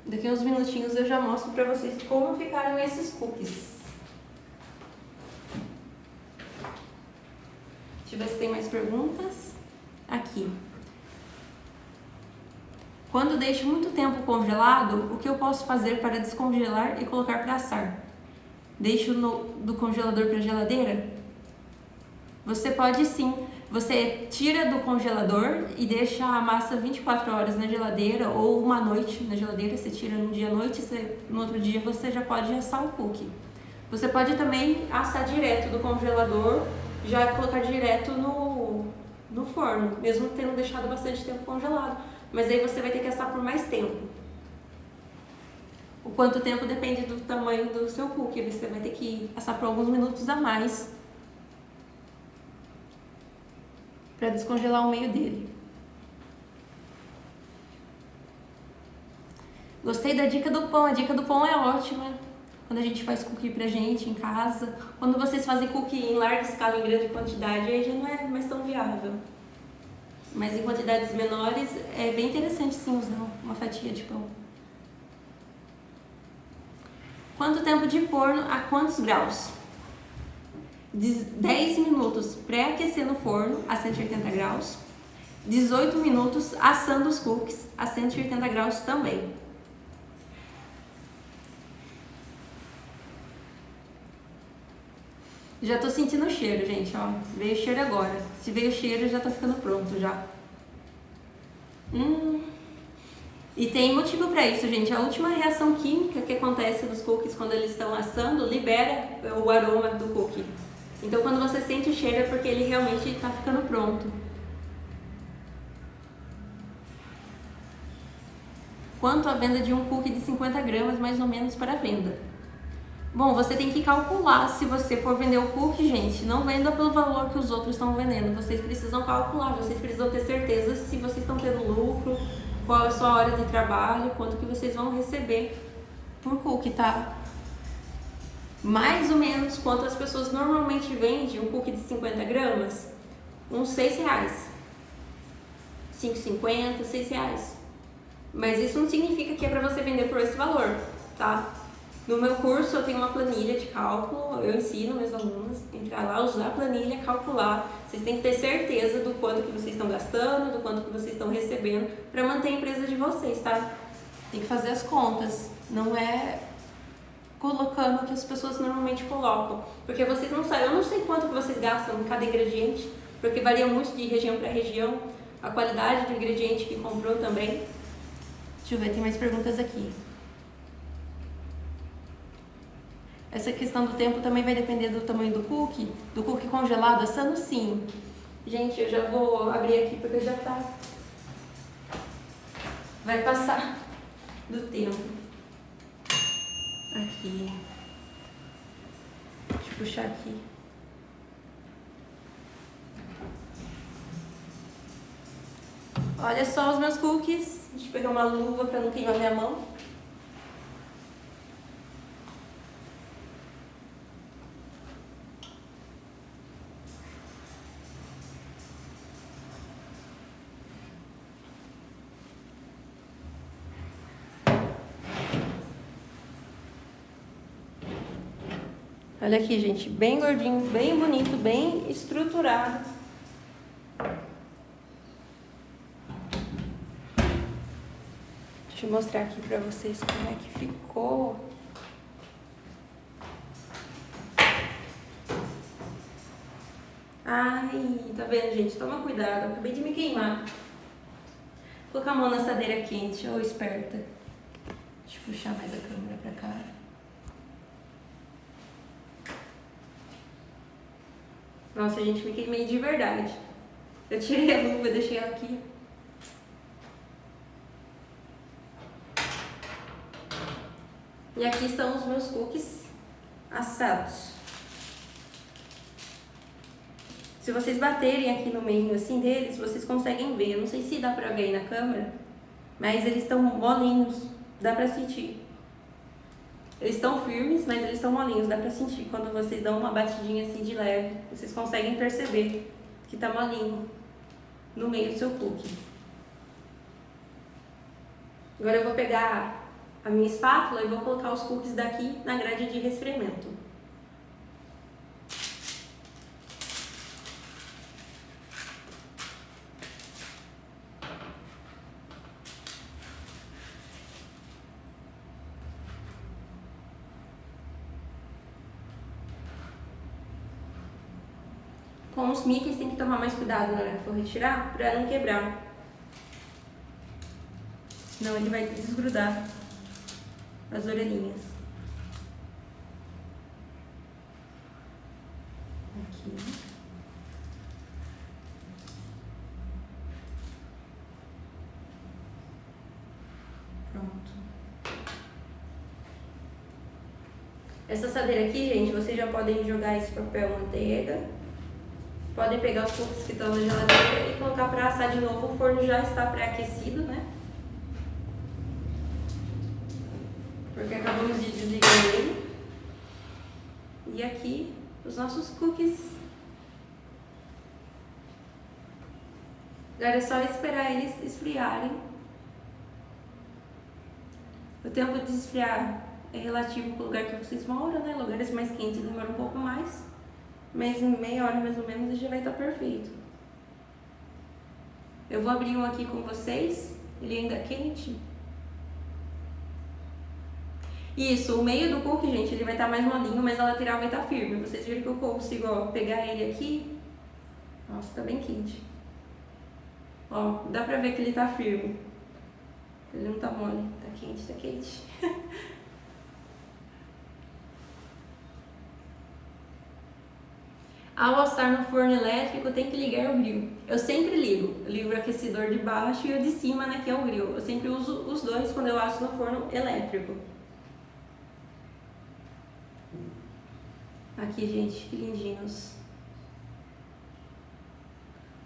Daqui a uns minutinhos eu já mostro pra vocês como ficaram esses cookies. Deixa eu ver se tem mais perguntas. Aqui. Quando deixo muito tempo congelado, o que eu posso fazer para descongelar e colocar para assar? Deixo do congelador para a geladeira? Você pode sim. Você tira do congelador e deixa a massa 24 horas na geladeira ou uma noite na geladeira. Você tira no dia à noite, no outro dia você já pode assar o cookie. Você pode também assar direto do congelador, já colocar direto no forno, mesmo tendo deixado bastante tempo congelado. Mas aí você vai ter que assar por mais tempo. O quanto tempo depende do tamanho do seu cookie. Você vai ter que assar por alguns minutos a mais para descongelar o meio dele. Gostei da dica do pão. A dica do pão é ótima quando a gente faz cookie pra gente em casa. Quando vocês fazem cookie em larga escala, em grande quantidade, aí já não é mais tão viável. Mas em quantidades menores é bem interessante sim usar uma fatia de pão. Quanto tempo de forno a quantos graus? 10 minutos pré-aquecer no forno a 180 graus. 18 minutos assando os cookies a 180 graus também. Já tô sentindo o cheiro, gente, ó. Veio o cheiro agora. Se veio o cheiro, já tá ficando pronto já. E tem motivo pra isso, gente. A última reação química que acontece nos cookies quando eles estão assando libera o aroma do cookie. Então quando você sente o cheiro é porque ele realmente tá ficando pronto. Quanto a venda de um cookie de 50 gramas, mais ou menos, para venda? Bom, você tem que calcular. Se você for vender o cookie, gente, não venda pelo valor que os outros estão vendendo. Vocês precisam calcular, vocês precisam ter certeza se vocês estão tendo lucro, qual é a sua hora de trabalho, quanto que vocês vão receber por cookie, tá? Mais ou menos quanto as pessoas normalmente vendem um cookie de 50 gramas? Uns R$6. R$5,50, R$6. Mas isso não significa que é pra você vender por esse valor, tá? No meu curso eu tenho uma planilha de cálculo, eu ensino meus alunos a entrar lá, usar a planilha, calcular. Vocês têm que ter certeza do quanto que vocês estão gastando, do quanto que vocês estão recebendo para manter a empresa de vocês, tá? Tem que fazer as contas, não é colocando o que as pessoas normalmente colocam. Porque vocês não sabem, eu não sei quanto que vocês gastam em cada ingrediente, porque varia muito de região para região, a qualidade do ingrediente que comprou também. Deixa eu ver, tem mais perguntas aqui. Essa questão do tempo também vai depender do tamanho do cookie congelado, assando sim. Gente, eu já vou abrir aqui porque já tá... Vai passar do tempo. Aqui. Deixa eu puxar aqui. Olha só os meus cookies. Deixa eu pegar uma luva para não queimar minha mão. Olha aqui, gente, bem gordinho, bem bonito, bem estruturado. Deixa eu mostrar aqui pra vocês como é que ficou. Ai, tá vendo, gente? Toma cuidado, eu acabei de me queimar. Vou colocar a mão na assadeira quente, ô esperta. Deixa eu puxar mais a câmera pra cá. Nossa, gente, me queimei de verdade. Eu tirei a luva, deixei ela aqui. E aqui estão os meus cookies assados. Se vocês baterem aqui no meio assim deles, vocês conseguem ver. Eu não sei se dá pra ver aí na câmera, mas eles estão molinhos. dá pra sentir. Eles estão firmes, mas eles estão molinhos, dá pra sentir. Quando vocês dão uma batidinha assim de leve, vocês conseguem perceber que tá molinho no meio do seu cookie. Agora eu vou pegar a minha espátula e vou colocar os cookies daqui na grade de resfriamento. Com os Mickeys tem que tomar mais cuidado na hora que for retirar, para não quebrar. Senão ele vai desgrudar as orelhinhas. Aqui. Pronto. Essa assadeira aqui, gente, vocês já podem jogar esse papel manteiga. Podem pegar os cookies que estão na geladeira e colocar para assar de novo. O forno já está pré-aquecido, né? Porque acabamos de desligar ele. E aqui, os nossos cookies. Agora é só esperar eles esfriarem. O tempo de esfriar é relativo ao lugar que vocês moram, né? Lugares mais quentes demoram um pouco mais. Mas em meia hora mais ou menos já vai estar perfeito. Eu vou abrir um aqui com vocês. Ele ainda é quente. Isso, o meio do cookie, gente, ele vai estar mais molinho, mas a lateral vai estar firme. Vocês viram que eu consigo, ó, pegar ele aqui. Nossa, tá bem quente. Ó, dá pra ver que ele tá firme. Ele não tá mole. Tá quente, tá quente. Ao assar no forno elétrico, tem que ligar o grill. Eu sempre ligo. Eu ligo o aquecedor de baixo e o de cima, né, que é o grill. Eu sempre uso os dois quando eu asso no forno elétrico. Aqui, gente, que lindinhos.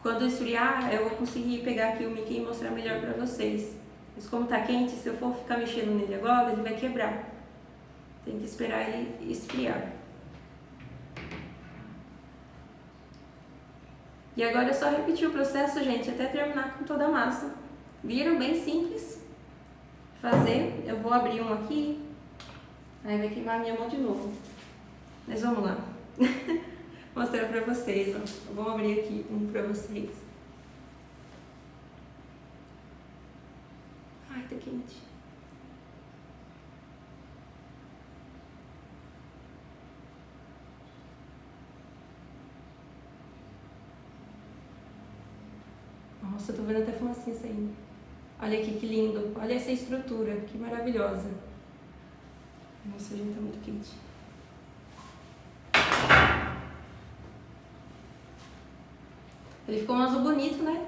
Quando esfriar, eu vou conseguir pegar aqui o Mickey e mostrar melhor pra vocês. Mas como tá quente, se eu for ficar mexendo nele agora, ele vai quebrar. Tem que esperar ele esfriar. E agora é só repetir o processo, gente, até terminar com toda a massa. Viram? Bem simples fazer. Eu vou abrir um aqui. Aí vai queimar a minha mão de novo. Mas vamos lá. Mostrar pra vocês, ó. Vamos abrir aqui um pra vocês. Ai, tá quente. Nossa, eu tô vendo até fumacinha saindo. Olha aqui que lindo. Olha essa estrutura, que maravilhosa. Nossa, gente, tá muito quente. Ele ficou um azul bonito, né?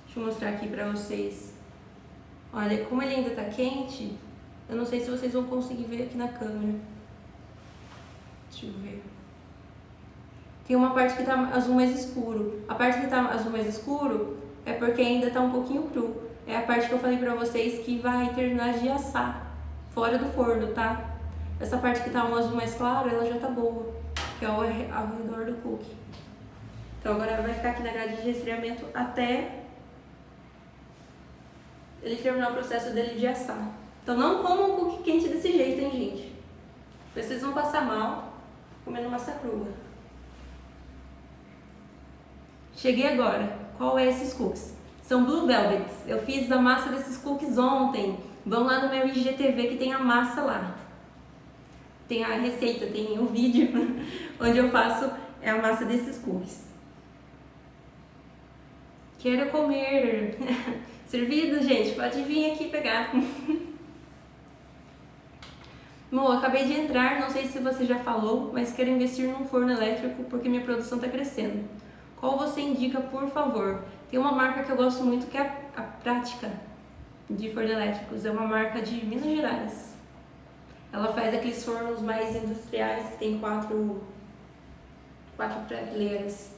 Deixa eu mostrar aqui pra vocês. Olha, como ele ainda tá quente, eu não sei se vocês vão conseguir ver aqui na câmera. Deixa eu ver. Tem uma parte que tá azul mais escuro. A parte que tá azul mais escuro é porque ainda tá um pouquinho cru. É a parte que eu falei pra vocês que vai terminar de assar fora do forno, tá? Essa parte que tá um azul mais claro, ela já tá boa, que é ao redor do cookie. Então agora vai ficar aqui na grade de resfriamento até ele terminar o processo dele de assar. Então não comam um cookie quente desse jeito, hein, gente? Vocês vão passar mal comendo massa crua. Cheguei agora. Qual é esses cookies? São Blue Velvets. Eu fiz a massa desses cookies ontem. Vão lá no meu IGTV que tem a massa lá. Tem a receita, tem o vídeo onde eu faço a massa desses cookies. Quero comer. Servido, gente? Pode vir aqui pegar. Mo, acabei de entrar, não sei se você já falou, mas quero investir num forno elétrico porque minha produção está crescendo. Qual você indica, por favor? Tem uma marca que eu gosto muito que é a Prática de forno elétricos. É uma marca de Minas Gerais. Ela faz aqueles fornos mais industriais que tem quatro prateleiras.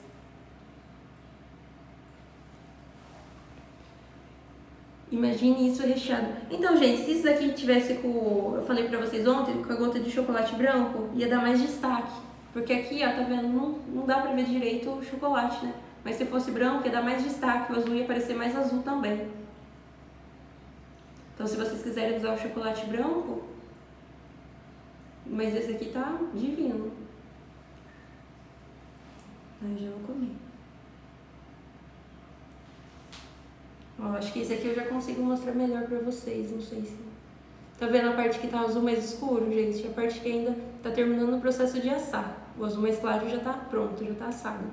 Imagine isso recheado. Então, gente, se isso daqui tivesse com... Eu falei pra vocês ontem, com a gota de chocolate branco, ia dar mais destaque. Porque aqui, ó, tá vendo? Não dá pra ver direito o chocolate, né? Mas se fosse branco, ia dar mais destaque. O azul ia parecer mais azul também. Então, se vocês quiserem usar o chocolate branco... Mas esse aqui tá divino. Aí já vou comer. Ó, acho que esse aqui eu já consigo mostrar melhor pra vocês, não sei se... Tá vendo a parte que tá azul mais escuro, gente? A parte que ainda tá terminando o processo de assar. O azul mais claro já tá pronto, já tá assado.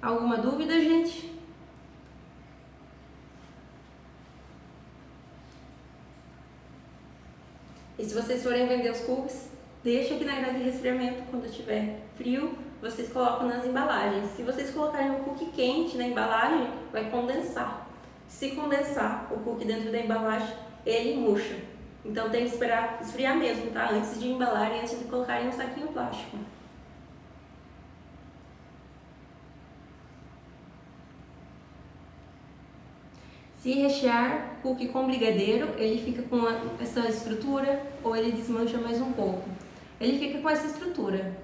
Alguma dúvida, gente? E se vocês forem vender os cookies, deixa aqui na grade de resfriamento, quando tiver frio, vocês colocam nas embalagens. Se vocês colocarem um cookie quente na embalagem, vai condensar. Se condensar o cookie dentro da embalagem, ele murcha. Então tem que esperar esfriar mesmo, tá? Antes de embalarem, antes de colocarem no saquinho plástico. Se rechear cookie com brigadeiro, ele fica com essa estrutura ou ele desmancha mais um pouco. Ele fica com essa estrutura.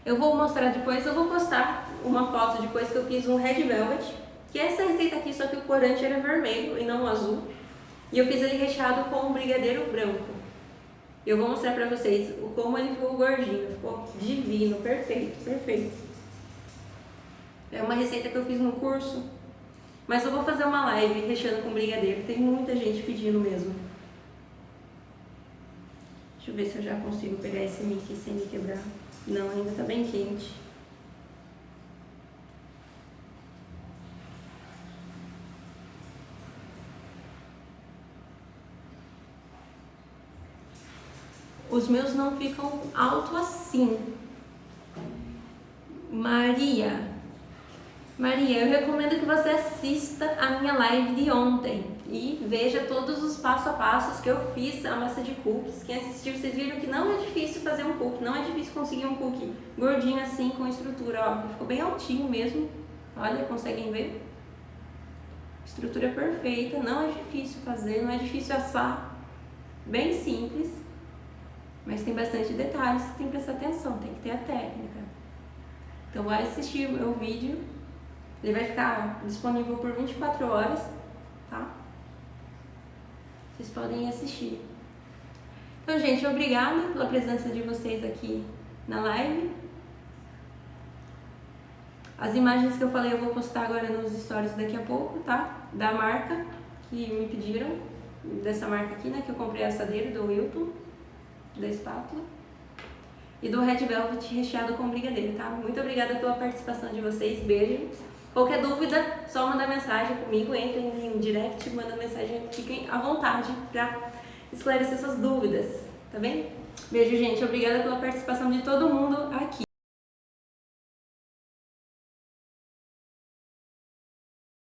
Eu vou mostrar depois, eu vou postar uma foto depois que eu fiz um Red Velvet, que é essa receita aqui, só que o corante era vermelho e não azul. E eu fiz ele recheado com um brigadeiro branco. Eu vou mostrar pra vocês como ele ficou gordinho, ficou divino, perfeito, perfeito. É uma receita que eu fiz no curso. Mas eu vou fazer uma live recheando com brigadeiro. Tem muita gente pedindo mesmo. Deixa eu ver se eu já consigo pegar esse Mickey sem me quebrar. Não, ainda tá bem quente. Os meus não ficam alto assim. Maria, eu recomendo que você assista a minha live de ontem e veja todos os passo a passos que eu fiz a massa de cookies. Quem assistiu, vocês viram que não é difícil fazer um cookie, não é difícil conseguir um cookie gordinho assim, com estrutura, ó, ficou bem altinho mesmo. Olha, conseguem ver? Estrutura perfeita, não é difícil fazer, não é difícil assar, bem simples, mas tem bastante detalhes que tem que prestar atenção, tem que ter a técnica. Então vai assistir o meu vídeo. Ele vai ficar disponível por 24 horas, tá? Vocês podem assistir. Então, gente, obrigada pela presença de vocês aqui na live. As imagens que eu falei eu vou postar agora nos stories daqui a pouco, tá? Da marca que me pediram, dessa marca aqui, né? Que eu comprei a assadeira do Wilton, da espátula. E do Red Velvet recheado com brigadeiro, tá? Muito obrigada pela participação de vocês, beijo. Qualquer dúvida, só manda mensagem comigo, entrem em direct, manda mensagem, fiquem à vontade para esclarecer suas dúvidas, tá bem? Beijo, gente, obrigada pela participação de todo mundo aqui.